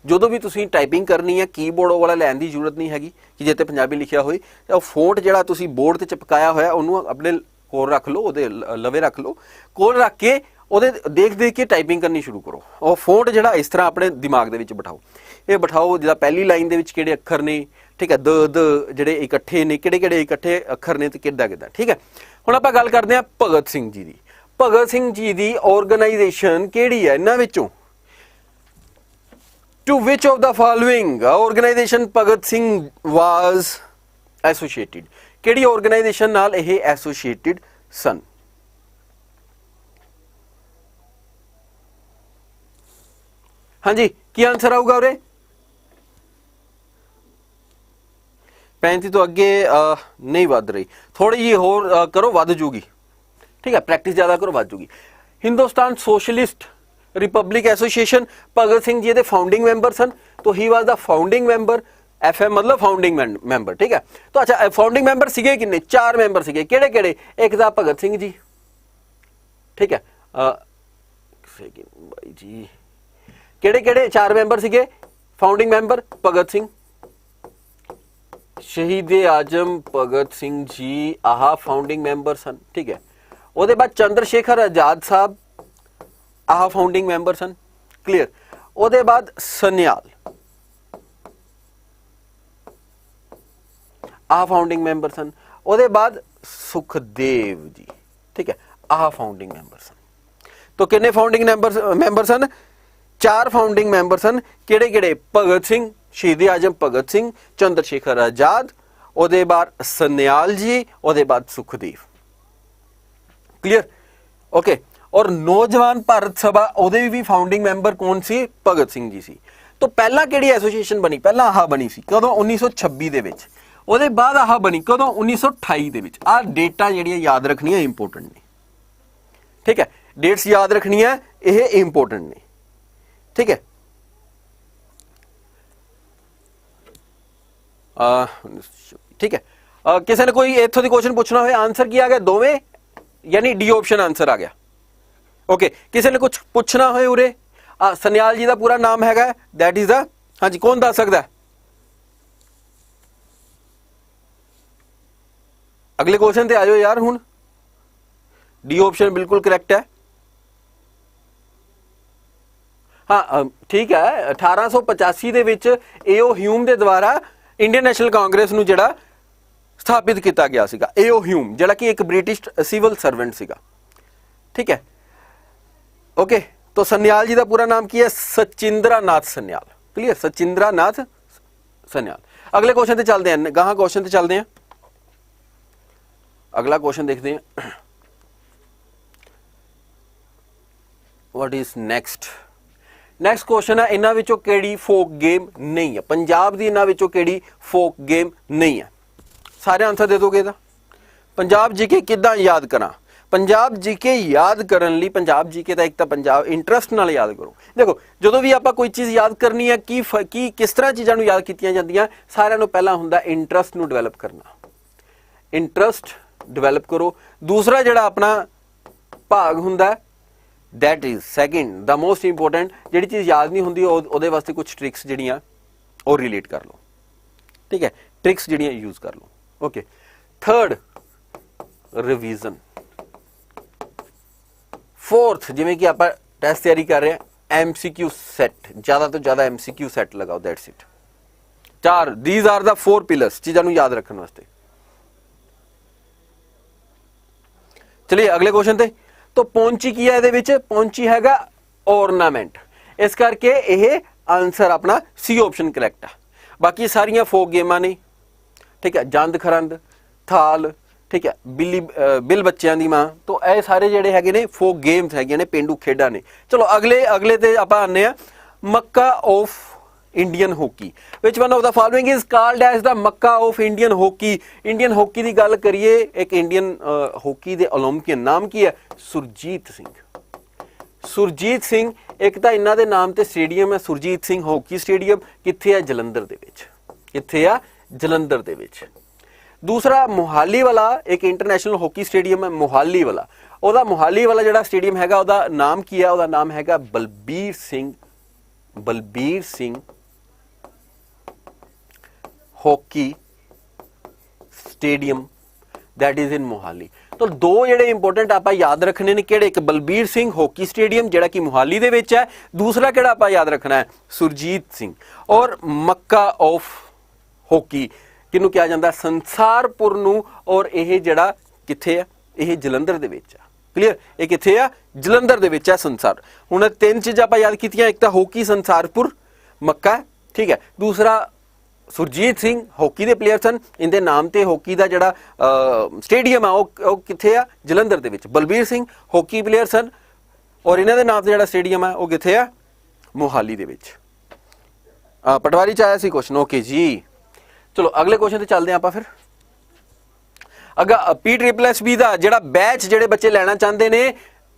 जो भी तुसीं टाइपिंग करनी है कीबोर्ड वाला लैन की जरूरत नहीं हैगी कि जिते पंजाबी लिखिया होए। फोंट जिहड़ा तुसीं बोर्ड ते चिपकाया होया उहनूं अपने कोल रख लो, उहदे लवे रख लो, कोल रख के ਉਹਦੇ देख देख के टाइपिंग करनी शुरू करो। और फोंट जिहड़ा इस तरह अपने दिमाग दे विच बिठाओ। ये बिठाओ जिहड़ा पहली लाइन दे विच किहड़े अखर ने, ठीक है, द जिहड़े इकट्ठे ने, किहड़े इकट्ठे अखर ने ते किद्दां, ठीक है। हुण आपां गल करदे हां भगत सिंह जी दी। भगत सिंह जी दी ऑर्गेनाइजेशन किहड़ी है इन्हां विचों? To which of the following organisation Bhagat Singh was associated? किहड़ी ऑर्गेनाइजेशन नाल ये एसोसिएटेड सन? हाँ जी, की आंसर आऊगा उरे? 35 तो अगे नहीं वध रही, थोड़ी जी होर करो, वध जूगी। ठीक है, प्रैक्टिस ज़्यादा करो, वध जूगी। हिंदुस्तान सोशलिस्ट रिपब्लिक एसोसिएशन, भगत सिंह जी दे फाउंडिंग मैंबर सन, तो ही was the founding member. FM मतलब फाउंडिंग मैंबर। ठीक है। तो अच्छा, फाउंडिंग मैंबर सीगे किन्ने? 4 मैंबर सीगे। केड़े केड़े? एक था भगत सिंह जी, ठीक है, भाई जी केड़े केड़े 4 मैंबर सीगे फाउंडिंग मैंबर? भगत सिंह, शहीद आजम भगत सिंह जी आहा फाउंडिंग मैंबर सन। ठीक है। ਉਹਦੇ ਬਾਅਦ ਚੰਦਰਸ਼ੇਖਰ ਆਜ਼ਾਦ ਸਾਹਿਬ, ਆਹ ਫਾਊਂਡਿੰਗ ਮੈਂਬਰ ਸਨ। ਕਲੀਅਰ। ਉਹਦੇ ਬਾਅਦ ਸਨਿਆਲ, ਆਹ ਫਾਊਂਡਿੰਗ ਮੈਂबर ਸਨ। ਉਹਦੇ ਬਾਅਦ ਸੁਖਦੇਵ ਜੀ, ਠੀਕ ਹੈ, ਆਹ ਫਾਊਂਡਿੰਗ ਮੈਂबर ਸਨ। तो कितने फाउंडिंग मैंबर सन? 4 फाउंडिंग मैंबर सन। किहड़े किहड़े? भगत सिंह, शहीद आजम भगत सिंह, चंद्रशेखर आजाद, ਉਹਦੇ बाद सन्याल जी, ਉਹਦੇ बाद सुखदेव। क्लियर? ओके। और नौजवान भारत सभा ਉਹਦੇ भी फाउंडिंग मैंबर कौन सी? भगत सिंह जी सी। तो पहला ਕਿਹੜੀ ਐਸੋਸੀਏਸ਼ਨ ਬਣੀ? ਪਹਿਲਾਂ ਆਹ ਬਣੀ ਸੀ ਕਦੋਂ? 1926 ਦੇ ਵਿੱਚ। ਉਹਦੇ ਬਾਅਦ ਆਹ ਬਣੀ ਕਦੋਂ? 1928 ਦੇ ਵਿੱਚ। ਆਹ ਡੇਟਾਂ ਜਿਹੜੀਆਂ ਯਾਦ ਰੱਖਣੀਆਂ ਇੰਪੋਰਟੈਂਟ ਨੇ, ਠੀਕ ਹੈ, डेट्स याद रखनी है, यह इंपोर्टेंट ने, ठीक है। ठीक है। किसी ने कोई इत्थों दी क्वेश्चन पूछना हो, आंसर की आ गया? दोवें, यानी डी ऑप्शन आंसर आ गया। ओके। किसी ने कुछ पूछना हो उरे? सन्याल जी का पूरा नाम हैगा, दैट इज द, हाँ जी, कौन दस सकता है? अगले क्वेश्चन ते आ जाओ यार। हुण डी ऑप्शन बिल्कुल करैक्ट है। हाँ ठीक है। 1885 ਦੇ ਵਿੱਚ ਏਓ ਹਿਊਮ ਦੇ ਦੁਆਰਾ ਇੰਡੀਅਨ ਨੈਸ਼ਨਲ ਕਾਂਗਰਸ ਨੂੰ ਜਿਹੜਾ ਸਥਾਪਿਤ ਕੀਤਾ ਗਿਆ ਸੀਗਾ। ਏਓ ਹਿਊਮ ਜਿਹੜਾ ਕਿ ਇੱਕ ਬ੍ਰਿਟਿਸ਼ ਸਿਵਲ ਸਰਵੈਂਟ ਸੀਗਾ, ठीक है। ओके। तो सन्याल जी का पूरा नाम की है? सचिंद्रा नाथ सन्याल। क्लियर? सचिंद्रा नाथ सन्याल। अगले क्वेश्चन ते चलते हैं, गाहां क्वेश्चन ते चलते हैं। अगला क्वेश्चन देखते हैं, what is next? Next question है, इन्हां विचों किहड़ी फोक गेम नहीं है? पंजाब दी इन्हां विचों किहड़ी फोक गेम नहीं है? सारे आंसर दे दोगे? पंजाब जीके किदां याद करा? पंजाब जीके याद करन लई, पंजाब जीके दा एक तां पंजाब इंटरस्ट नाल याद करो। देखो जदों भी आपां कोई चीज़ याद करनी है, की किस तरह चीज़ां नूं याद कीतियां जांदियां, सारिआं नूं पहलां हुंदा इंटरस्ट नूं डिवेलप करना। इंटरस्ट डिवेलप करो। दूसरा जिहड़ा अपना भाग हुंदा that is second the most important. जिहड़ी चीज़ याद नहीं होंदी ਉਹਦੇ वास्ते कुछ ट्रिक्स जिहड़ियां और रिलेट कर लो, ठीक है, ट्रिक्स जिहड़ियां यूज कर लो। ओके। Third revision. फोर्थ जिवें कि आपां टेस्ट तैयारी कर रहे हैं, MCQ सैट, ज़्यादा तो ज़्यादा MCQ सैट लगाओ, that's it. 4 these are the 4 pillars चीज़ां नूं याद रखने वास्ते। चलिए अगले क्वेश्चन ते। तो पौंची की है? ਇਹਦੇ ਵਿੱਚ पौंची हैगा ऑर्नामेंट, इस करके यह आंसर अपना सी ऑप्शन करैक्ट है। बाकी सारियां फोक गेमां ने, ठीक है, जंद खरंद, थाल, ठीक है, बिल बच्चों की मां, तो यह सारे जिहड़े हैगे ने फोक गेम्स हैगे ने, पेंडू खेडां ने। चलो अगले ते आपां आने आ, Mecca of Indian hockey. Which one of the following is called as the Mecca of Indian hockey? Indian hockey की गल करिए, एक इंडियन हॉकी के ओलंपियन नाम की है? सुरजीत सिंह। सुरजीत सिंह। एक तो इन्हां दे नाम ते स्टेडियम है सुरजीत सिंह हॉकी स्टेडियम, कित्थे है? जलंधर दे विच। कित्थे है? जलंधर दे विच। दूसरा मोहाली वाला एक इंटरनेशनल हॉकी स्टेडियम है, मोहाली वाला। ਉਹਦਾ मोहाली वाला जिहड़ा स्टेडियम हैगा ਉਹਦਾ नाम की है? ਉਹਦਾ नाम हैगा Balbir Singh hockey stadium, that is in Mohali. तो दो जिहड़े इंपोर्टेंट आपां याद रखने ने, किहड़े? एक बलबीर सिंह हॉकी स्टेडियम जिहड़ा कि मोहाली दे विच है, दूसरा किहड़ा आपां याद रखना है? सुरजीत सिंह। और मक्का ऑफ हॉकी किहनूं कहा जांदा? संसारपुर नूं। और यह जिहड़ा कित्थे है? यह जलंधर दे विच है। क्लीयर? ये कित्थे है? जलंधर दे विच है संसार। हुण 3 चीज़ां आपां याद कीतियां, एक तां हॉकी संसारपुर मक्का, ठीक है, दूसरा सुरजीत सिंह हॉकी के प्लेयर सन, इनके नाम से हॉकी का जोड़ा स्टेडियम है वो कित्थे आ? जलंधर दे विच। बलबीर सिंह हॉकी प्लेयर सन और इन्होंने नाम से जोड़ा स्टेडियम है वो कित्थे आ? मोहाली दे विच। पटवारी च आया सी क्वेश्चन। ओके जी, चलो अगले क्वेश्चन ते चलते हैं आप। फिर अगर PSSB का जोड़ा बैच जोड़े बच्चे लेना चाहते हैं,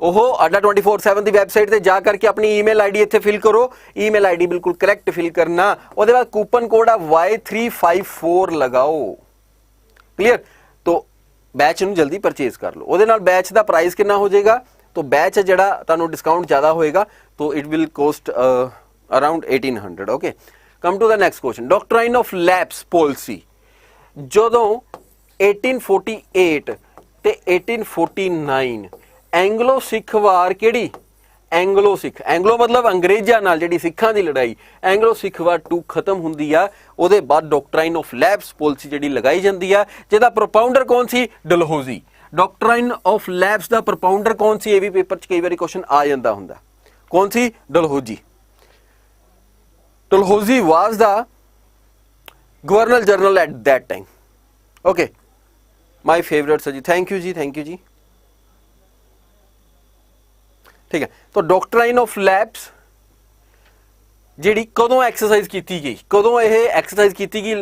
ਉਹ ਅੱਡਾ 24/7 ਦੀ ਵੈਬਸਾਈਟ ਤੇ ਜਾ ਕਰਕੇ ਆਪਣੀ ਈਮੇਲ ਆਈਡੀ ਇੱਥੇ ਫਿਲ ਕਰੋ। ਈਮੇਲ ਆਈਡੀ ਬਿਲਕੁਲ ਕਰੈਕਟ ਫਿਲ ਕਰਨਾ। ਉਹਦੇ ਬਾਅਦ ਕੂਪਨ ਕੋਡ ਆ Y354 ਲਗਾਓ। ਕਲੀਅਰ? तो बैच ਨੂੰ ਜਲਦੀ ਪਰਚੇਸ ਕਰ ਲਓ। ਉਹਦੇ ਨਾਲ बैच ਦਾ ਪ੍ਰਾਈਸ ਕਿੰਨਾ ਹੋ ਜਾਏਗਾ? तो बैच ਜਿਹੜਾ ਤੁਹਾਨੂੰ ਡਿਸਕਾਊਂਟ ਜ਼ਿਆਦਾ ਹੋਏਗਾ, तो it will cost around 1800। Okay, come to the next question. Doctrine of lapse policy ਜਦੋਂ 1848 ਤੇ 1849 ਐਂਗਲੋ ਸਿੱਖ ਵਾਰ ਕਿਹੜੀ? ਐਂਗਲੋ ਸਿੱਖ, ਐਂਗਲੋ ਮਤਲਬ ਅੰਗਰੇਜ਼ਾਂ ਨਾਲ ਜਿਹੜੀ ਸਿੱਖਾਂ ਦੀ ਲੜਾਈ, ਐਂਗਲੋ ਸਿੱਖ ਵਾਰ 2 ਖਤਮ ਹੁੰਦੀ ਆ। ਉਹਦੇ ਬਾਅਦ ਡਾਕਟਰਾਈਨ ਆਫ ਲੈਬਸ ਪਾਲਿਸੀ ਜਿਹੜੀ ਲਗਾਈ ਜਾਂਦੀ ਆ, ਜਿਹਦਾ ਪ੍ਰੋਪਾਊਂਡਰ ਕੌਣ ਸੀ? ਡਲਹੌਜ਼ੀ। ਡਾਕਟਰਾਈਨ ਆਫ ਲੈਬਸ ਦਾ ਪ੍ਰੋਪਾਊਂਡਰ ਕੌਣ ਸੀ? ਇਹ ਵੀ ਪੇਪਰ 'ਚ ਕਈ ਵਾਰੀ ਕੁਐਸਚਨ ਆ ਜਾਂਦਾ ਹੁੰਦਾ। ਕੌਣ ਸੀ? Dalhousie. Dalhousie was the governor general at that time. Okay, my favourite sir जी, थैंक यू जी, थैंक यू जी। ठीक है, तो डॉक्ट्राइन ऑफ लैब्स ਜਿਹੜੀ ਕਦੋਂ ਐਕਸਰਸਾਈਜ਼ ਕੀਤੀ ਗਈ, ਕਦੋਂ ਇਹ ਐਕਸਰਸਾਈਜ਼ ਕੀਤੀ ਗਈ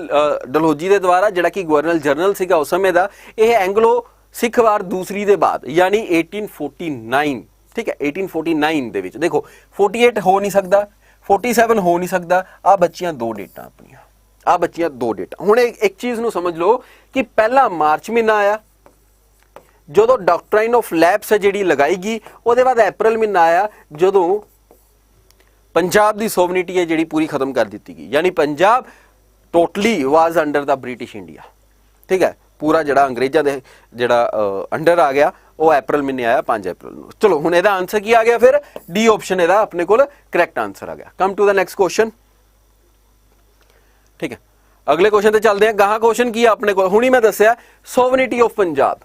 ਡਲਹੌਜ਼ੀ ਦੇ ਦੁਆਰਾ, ਜਿਹੜਾ ਕਿ ਗਵਰਨਰ ਜਨਰਲ ਸੀਗਾ ਉਸ ਸਮੇਂ ਦਾ। ਇਹ ਐਂਗਲੋ ਸਿੱਖ ਵਾਰ ਦੂਸਰੀ ਦੇ ਬਾਅਦ, ਯਾਨੀ 1849। ਠੀਕ ਹੈ, 1849 ਦੇ ਵਿੱਚ। ਦੇਖੋ 48 ਹੋ ਨਹੀਂ ਸਕਦਾ, 47 ਹੋ ਨਹੀਂ ਸਕਦਾ। ਆ ਬੱਚੀਆਂ 2 ਡੇਟਾਂ ਆਪਣੀਆਂ, ਆ ਬੱਚੀਆਂ 2 ਡੇਟਾਂ। ਹੁਣ ਇੱਕ ਚੀਜ਼ ਨੂੰ ਸਮਝ ਲਓ ਕਿ ਪਹਿਲਾ ਮਾਰਚ ਮਹੀਨਾ ਆਇਆ ਜਦੋਂ ਡਾਕਟਰਾਈਨ ਆਫ ਲੈਬਸ ਜਿਹੜੀ ਲਗਾਈ ਗਈ, ਉਹਦੇ ਬਾਅਦ ਅਪ੍ਰੈਲ ਮਹੀਨਾ ਆਇਆ ਜਦੋਂ ਪੰਜਾਬ ਦੀ ਸੋਵਰਨਿਟੀ ਹੈ ਜਿਹੜੀ ਪੂਰੀ ਖਤਮ ਕਰ ਦਿੱਤੀ ਗਈ, ਯਾਨੀ ਪੰਜਾਬ ਟੋਟਲੀ ਵਾਜ਼ ਅੰਡਰ ਦਾ ਬ੍ਰਿਟਿਸ਼ ਇੰਡੀਆ। ਠੀਕ ਹੈ, ਪੂਰਾ ਜਿਹੜਾ ਅੰਗਰੇਜ਼ਾਂ ਦੇ ਜਿਹੜਾ ਅੰਡਰ ਆ ਗਿਆ, ਉਹ ਅਪ੍ਰੈਲ ਮਹੀਨੇ ਆਇਆ 5 ਅਪ੍ਰੈਲ ਨੂੰ। ਚਲੋ ਹੁਣ ਇਹਦਾ ਆਨਸਰ ਕੀ ਆ ਗਿਆ ਫਿਰ? ਡੀ ਆਪਸ਼ਨ ਇਹਦਾ ਆਪਣੇ ਕੋਲ ਕਰੈਕਟ ਆਨਸਰ ਆ ਗਿਆ। Come to the next question. ਠੀਕ ਹੈ, ਅਗਲੇ ਕੁਐਸਚਨ ਤੇ ਚੱਲਦੇ ਹਾਂ। ਗਾਹਾਂ ਕੁਐਸਚਨ ਕੀ ਆ ਆਪਣੇ ਕੋਲ? ਹੁਣੀ ਮੈਂ ਦੱਸਿਆ sovereignty of Punjab.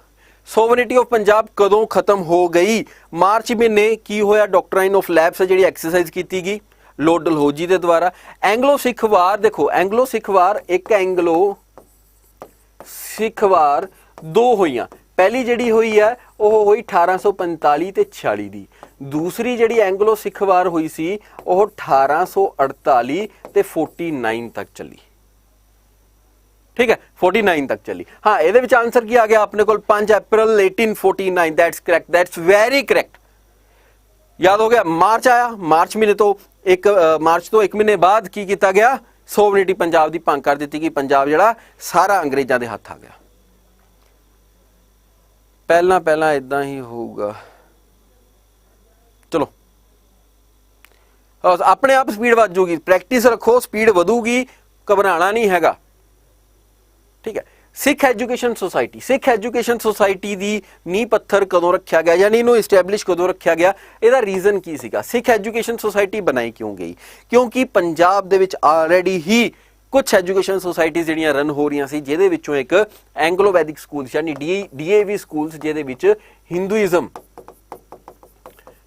Sovereignty of Punjab ਕਦੋਂ ਖਤਮ ਹੋ ਗਈ? ਮਾਰਚ ਮਹੀਨੇ। ਕੀ ਹੋਇਆ? ਡਾਕਟਰਾਈਨ ਆਫ ਲੈਬਸ ਜਿਹੜੀ ਐਕਸਰਸਾਈਜ਼ ਕੀਤੀ ਗਈ ਲਾਰਡ ਡਲਹੌਜ਼ੀ ਦੇ ਦੁਆਰਾ। ਐਂਗਲੋ ਸਿੱਖ ਵਾਰ, ਦੇਖੋ ਐਂਗਲੋ ਸਿੱਖ ਵਾਰ, ਇੱਕ ਐਂਗਲੋ ਸਿੱਖ ਵਾਰ 2 ਹੋਈਆਂ। ਪਹਿਲੀ ਜਿਹੜੀ ਹੋਈ ਹੈ ਉਹ ਹੋਈ 1845 ਤੇ 46 ਦੀ। ਦੂਸਰੀ ਜਿਹੜੀ ਐਂਗਲੋ ਸਿੱਖ ਵਾਰ ਹੋਈ ਸੀ ਉਹ 1848 ਤੇ 49 ਤੱਕ ਚੱਲੀ। ठीक है, 49 तक चली। हाँ, ये आंसर की आ गया अपने को 5 अप्रैल 1849। That's correct, that's very correct. याद हो गया? मार्च आया, मार्च महीने तो मार्च तो 1 महीने बाद की किया गया? सोवरनिटी पंजाब की भंग कर दी गई। पंजाब जड़ा सारा अंग्रेजों के हाथ आ गया। पहला पहला इदा ही होगा। चलो अपने आप स्पीड वध जूगी, प्रैक्टिस रखो, स्पीड वधूगी, घबराना नहीं हैगा। ठीक है, Sikh education society, Sikh education society दी नींह पत्थर कदों रखा गया, यानी इनू इस्टैबलिश कदों रखा गया? ਇਹਦਾ रीजन की सीगा? सिख एजुकेशन सोसाइटी बनाई क्यों गई? क्योंकि पंजाब दे विच ऑलरेडी ही कुछ एजुकेशन सोसाइटीज़ ਜਿਹੜੀਆਂ ਰਨ ਹੋ ਰਹੀਆਂ ਸੀ, ਜਿਹਦੇ ਵਿੱਚੋਂ ਇੱਕ ਐਂਗਲੋ ਵੈਦਿਕ ਸਕੂਲਸ ਯਾਨੀ DAV ਸਕੂਲਸ, ਜਿਹਦੇ ਵਿੱਚ ਹਿੰਦੂਇਜ਼ਮ,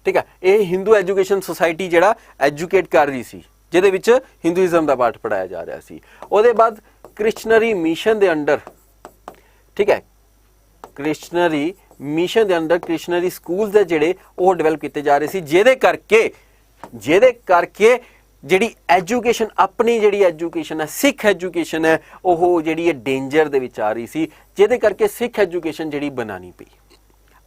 ਠੀਕ ਹੈ, ਇਹ ਹਿੰਦੂ ਐਜੂਕੇਸ਼ਨ सोसाइटी ਜਿਹੜਾ ਐਜੂਕੇਟ ਕਰ ਰਹੀ ਸੀ, ਜਿਹਦੇ ਵਿੱਚ ਹਿੰਦੂਇਜ਼ਮ ਦਾ ਪਾਠ ਪੜਾਇਆ ਜਾ ਰਿਹਾ ਸੀ। ਉਹਦੇ ਬਾਅਦ क्रिश्चनरी मिशन के अंडर, ठीक है, क्रिश्चनरी मिशन के अंडर क्रिश्चनरी स्कूल दे जेड़े वो डिवेलप किए जा रहे सी, जेदे करके जिहड़ी एजुकेशन, अपनी जिहड़ी एजुकेशन है, सिख एजुकेशन है, वो जिहड़ी डेंजर दे विच आ रही सी, जेदे करके सिख एजुकेशन जिहड़ी बनानी पई,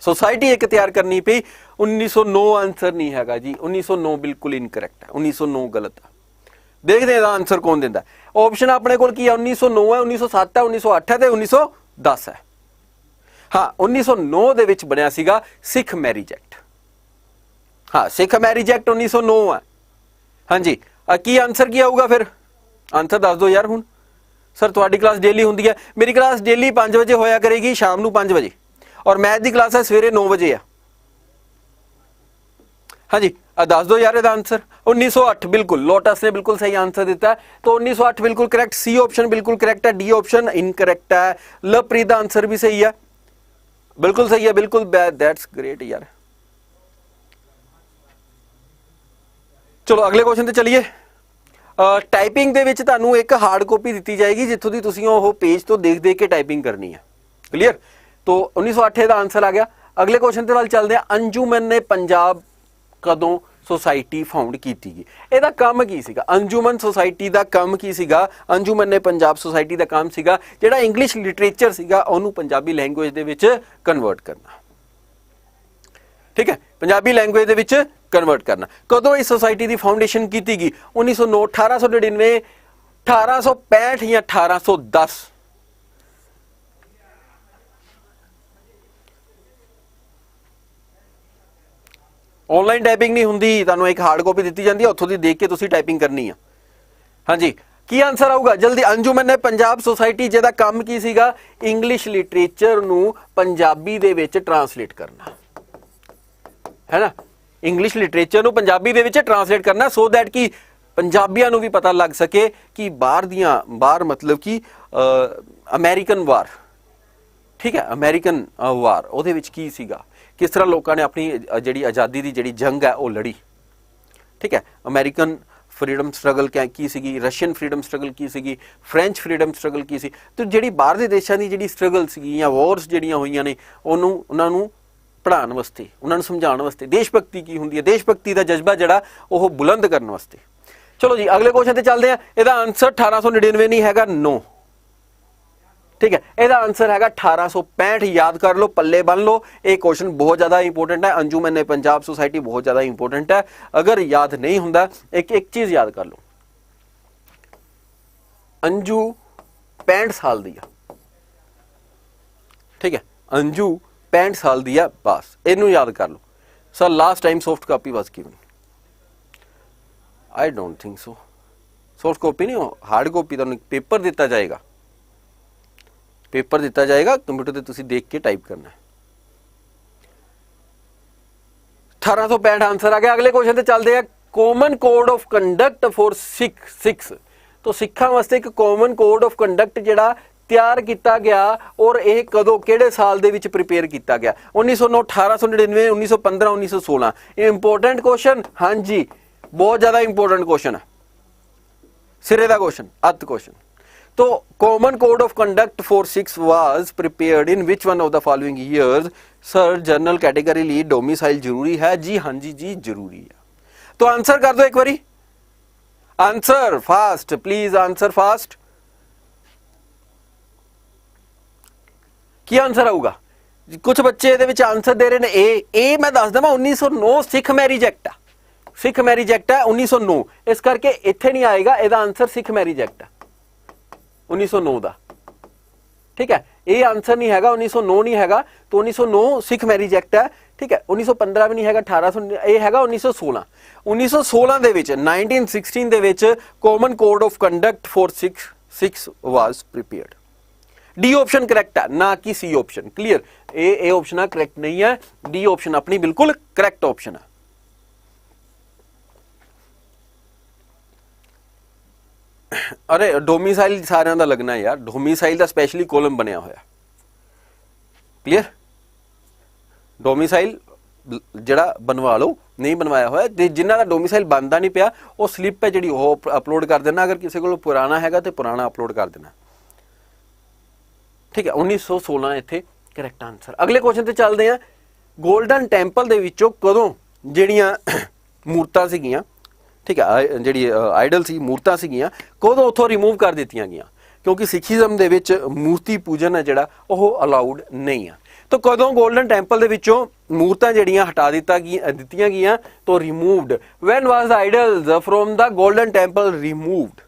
सोसाइटी एक तैयार करनी पई। 1909 आंसर नहीं हैगा जी, 1909 बिल्कुल इनकरैक्ट है, 1909 गलत है। देखते हैं आंसर कौन देता है। ऑप्शन अपने को 1909 है, 1907 है, 1908 है, 1910 है। हाँ, 1909 दे विच बनिया सीगा सिख मैरिज एक्ट। हाँ, सिख मैरिज एक्ट 1909 है। हाँ जी, की आंसर की आऊगा फिर? आंसर दस दो यार। हुण सर तुहाडी क्लास डेली हुंदी है, मेरी क्लास डेली 5 बजे होया करेगी, शाम नूं 5 बजे, और मैथ की क्लास है सवेरे 9 बजे है। हाँ जी, दस दो यार इसका आंसर। 1908 बिल्कुल, लोटस ने बिल्कुल सही आंसर दिता है, तो 1908 बिल्कुल करेक्ट। सी ऑप्शन बिल्कुल करेक्ट है, डी ऑप्शन इनकरेक्ट है। लवप्रीत का आंसर भी सही है, बिल्कुल सही है, बिल्कुल। दैट्स ग्रेट यार। चलो अगले क्वेश्चन ते चलिए। टाइपिंग दे विच तुहानूं एक हार्ड कॉपी दी जाएगी, जिथों दी तुसीं ओह पेज तो देख देख के टाइपिंग करनी है। क्लीयर? तो 1908 का आंसर आ गया। अगले क्वेश्चन ते वाल चलदे हैं। अंजुमन ने पंजाब कदों सोसाइटी फाउंड की गई? ਇਹਦਾ ਕੰਮ ਕੀ ਸੀਗਾ? ਅੰਜੁਮਨ सोसाइटी ਦਾ ਕੰਮ ਕੀ ਸੀਗਾ? ਅੰਜੁਮਨ ਨੇ ਪੰਜਾਬ सोसाइटी ਦਾ ਕੰਮ ਸੀਗਾ ਜਿਹੜਾ ਇੰਗਲਿਸ਼ ਲਿਟਰੇਚਰ ਸੀਗਾ ਉਹਨੂੰ ਪੰਜਾਬੀ ਲੈਂਗੁਏਜ ਦੇ ਵਿੱਚ ਕਨਵਰਟ ਕਰਨਾ। ਠੀਕ ਹੈ, ਪੰਜਾਬੀ ਲੈਂਗੁਏਜ ਦੇ ਵਿੱਚ ਕਨਵਰਟ ਕਰਨਾ। ਕਦੋਂ ਇਸ सोसाइटी ਦੀ ਫਾਊਂਡੇਸ਼ਨ ਕੀਤੀ ਗਈ? 1909, 1899, 1865 ਜਾਂ 1810? ऑनलाइन टाइपिंग नहीं होंगी, तुहानूं एक हार्ड कॉपी दी जाती है, उत्थों दी देख के तुसीं टाइपिंग करनी है। हाँ जी, ਕੀ ਆਨਸਰ ਆਊਗਾ ਜਲਦੀ? ਅੰਜੁਮਨ ਪੰਜਾਬ ਸੁਸਾਇਟੀ ਜਿਹਦਾ ਕੰਮ ਕੀ ਸੀਗਾ? ਇੰਗਲਿਸ਼ ਲਿਟਰੇਚਰ ਨੂੰ ਪੰਜਾਬੀ ਦੇ ਵਿੱਚ ਟਰਾਂਸਲੇਟ ਕਰਨਾ, ਹੈ ਨਾ। ਇੰਗਲਿਸ਼ ਲਿਟਰੇਚਰ ਨੂੰ ਪੰਜਾਬੀ ਦੇ ਵਿੱਚ ਟਰਾਂਸਲੇਟ ਕਰਨਾ ਸੋ ਦੈਟ ਕਿ ਪੰਜਾਬੀਆਂ ਨੂੰ ਵੀ ਪਤਾ ਲੱਗ ਸਕੇ ਕਿ ਬਾਹਰ ਮਤਲਬ ਕਿ ਅਮਰੀਕਨ ਵਾਰ, ਠੀਕ ਹੈ, ਅਮਰੀਕਨ ਵਾਰ ਉਹਦੇ ਵਿੱਚ ਕੀ ਸੀਗਾ, ਕਿਸ ਤਰ੍ਹਾਂ ਲੋਕਾਂ ਨੇ ਆਪਣੀ ਜਿਹੜੀ ਆਜ਼ਾਦੀ ਦੀ ਜਿਹੜੀ ਜੰਗ ਹੈ ਉਹ ਲੜੀ, ਠੀਕ ਹੈ। ਅਮਰੀਕਨ ਫਰੀडम ਸਟਰਗਲ ਕੀ ਸੀਗੀ, ਰਸ਼ੀਅਨ ਫਰੀडम ਸਟਰਗਲ ਕੀ ਸੀਗੀ, ਫ੍ਰੈਂਚ ਫਰੀडम ਸਟਰਗਲ ਕੀ ਸੀ। ਤੇ ਜਿਹੜੀ ਬਾਹਰ ਦੇ ਦੇਸ਼ਾਂ ਦੀ ਜਿਹੜੀ ਸਟਰਗਲ ਸੀਗੀ ਜਾਂ ਵਾਰਸ ਜਿਹੜੀਆਂ ਹੋਈਆਂ ਨੇ ਉਹਨਾਂ ਨੂੰ ਪੜ੍ਹਾਉਣ ਵਾਸਤੇ, ਉਹਨਾਂ ਨੂੰ ਸਮਝਾਉਣ ਵਾਸਤੇ ਦੇਸ਼ ਭਗਤੀ ਕੀ ਹੁੰਦੀ ਹੈ, ਦੇਸ਼ ਭਗਤੀ ਦਾ ਜਜ਼ਬਾ ਜਿਹੜਾ ਉਹ ਬੁਲੰਦ ਕਰਨ ਵਾਸਤੇ। ਚਲੋ ਜੀ ਅਗਲੇ ਕੁਐਸਚਨ ਤੇ ਚੱਲਦੇ ਆ। ਇਹਦਾ ਆਨਸਰ 1899 ਨਹੀਂ ਹੈਗਾ, ਨੋ, ਠੀਕ ਹੈ। ਇਹਦਾ ਆਨਸਰ ਹੈਗਾ 1865। ਯਾਦ ਕਰ ਲਓ, ਪੱਲੇ ਬੰਨ ਲਓ, ਇਹ ਕੁਐਸਚਨ ਬਹੁਤ ਜ਼ਿਆਦਾ ਇੰਪੋਰਟੈਂਟ ਹੈ। ਅੰਜੁਮਨ ਪੰਜਾਬ ਸੁਸਾਇਟੀ ਬਹੁਤ ਜ਼ਿਆਦਾ ਇੰਪੋਰਟੈਂਟ ਹੈ। ਅਗਰ ਯਾਦ ਨਹੀਂ ਹੁੰਦਾ ਇੱਕ ਚੀਜ਼ ਯਾਦ ਕਰ ਲਓ, ਅੰਜੂ 65 ਸਾਲ ਦੀ ਆ, ਠੀਕ ਹੈ। ਅੰਜੂ 65 ਸਾਲ ਦੀ ਆ, ਬਸ ਇਹਨੂੰ ਯਾਦ ਕਰ ਲਓ। Sir last time soft copy was given, I don't think so. Soft copy ਨਹੀਂ, ਹਾਰਡ ਕਾਪੀ ਤੁਹਾਨੂੰ ਪੇਪਰ ਦਿੱਤਾ ਜਾਏਗਾ, ਪੇਪਰ ਦਿੱਤਾ ਜਾਏਗਾ, ਕੰਪਿਊਟਰ ਤੇ ਤੁਸੀਂ ਦੇਖ ਕੇ ਟਾਈਪ ਕਰਨਾ ਹੈ। 1865 ਆਨਸਰ ਆ ਗਿਆ। ਅਗਲੇ ਕੁਐਸਚਨ ਤੇ ਚੱਲਦੇ ਆ। Common code of conduct for Sikhs, तो ਸਿੱਖਾਂ ਵਾਸਤੇ ਇੱਕ ਕਾਮਨ ਕੋਡ ਆਫ ਕੰਡਕਟ ਜਿਹੜਾ ਤਿਆਰ ਕੀਤਾ ਗਿਆ ਔਰ ਇਹ ਕਦੋਂ ਕਿਹੜੇ ਸਾਲ ਦੇ ਵਿੱਚ ਪ੍ਰਿਪੇਅਰ ਕੀਤਾ ਗਿਆ? 1909, 1899, 1915, 1916। ਇਹ ਇੰਪੋਰਟੈਂਟ ਕੁਐਸਚਨ, ਹਾਂਜੀ ਬਹੁਤ ਜ਼ਿਆਦਾ ਇੰਪੋਰਟੈਂਟ ਕੁਐਸਚਨ ਹੈ, ਸਿਰੇ ਦਾ ਕੁਐਸਚਨ, ਅੱਤ ਕੁਐਸਚਨ। तो common code of conduct for six was prepared in which one of the following years? Sir general category लिए डोमिसाइल जरूरी है? जी हाँ जी जरूरी है। तो आंसर कर दो एक बारी, answer fast please, answer fast. की आंसर आऊगा? कुछ बच्चे ਇਹਦੇ ਵਿੱਚ आंसर दे रहे हैं ए मैं दस देवां 1909 सिख मैरिज एक्ट है, सिख मैरिज एक्ट है 1909, इस करके इत्थे नहीं आएगा, ਇਹਦਾ आंसर सिख मैरिज एक्ट है 1909 ਦਾ, ठीक है। ਇਹ ਆਨਸਰ ਨਹੀਂ ਹੈਗਾ, 1909 ਨਹੀਂ ਹੈਗਾ, तो 1909 ਸਿੱਖ ਮੈਰਿਜ ਐਕਟ ਹੈ, ठीक है। 1915 ਵੀ ਨਹੀਂ ਹੈਗਾ, 1800 ਇਹ ਹੈਗਾ 1916। 1916 ਦੇ ਵਿੱਚ 1916 ਦੇ ਵਿੱਚ common code of conduct for Sikhs was prepared. D option correct है, ना कि C option. Clear? A option correct नहीं है, डी ऑप्शन अपनी बिल्कुल करेक्ट ऑप्शन है। अरे डोमिसाइल सारे का लगना है यार, डोमिसाइल का स्पैशली कॉलम बनया होया। क्लियर? डोमिसाइल जड़ा बनवा लो, नहीं बनवाया होया, जिन्हों का डोमिसाइल बनता नहीं पिया वो स्लिप है जी अपलोड कर देना, अगर किसी को पुराना है तो पुराना अपलोड कर देना, ठीक है। 1916 इत्थे करैक्ट आंसर। अगले क्वेश्चन ते चलते हैं। गोल्डन टैंपल दे विचों कदों जिहड़ियां मूर्तां सीगियां, ठीक है, जिहड़ी आइडल सी मूर्तां सीगियां कदों उत्थों रिमूव कर दित्तियां गईयां? क्योंकि सिखिज्म दे विच मूर्ति पूजन है जिहड़ा ओह अलाउड नहीं है। तो कदों गोल्डन टैंपल दे विचों मूर्तां जिहड़ियां हटा दित्तियां गईयां तो removed? When was the idols from the golden temple removed?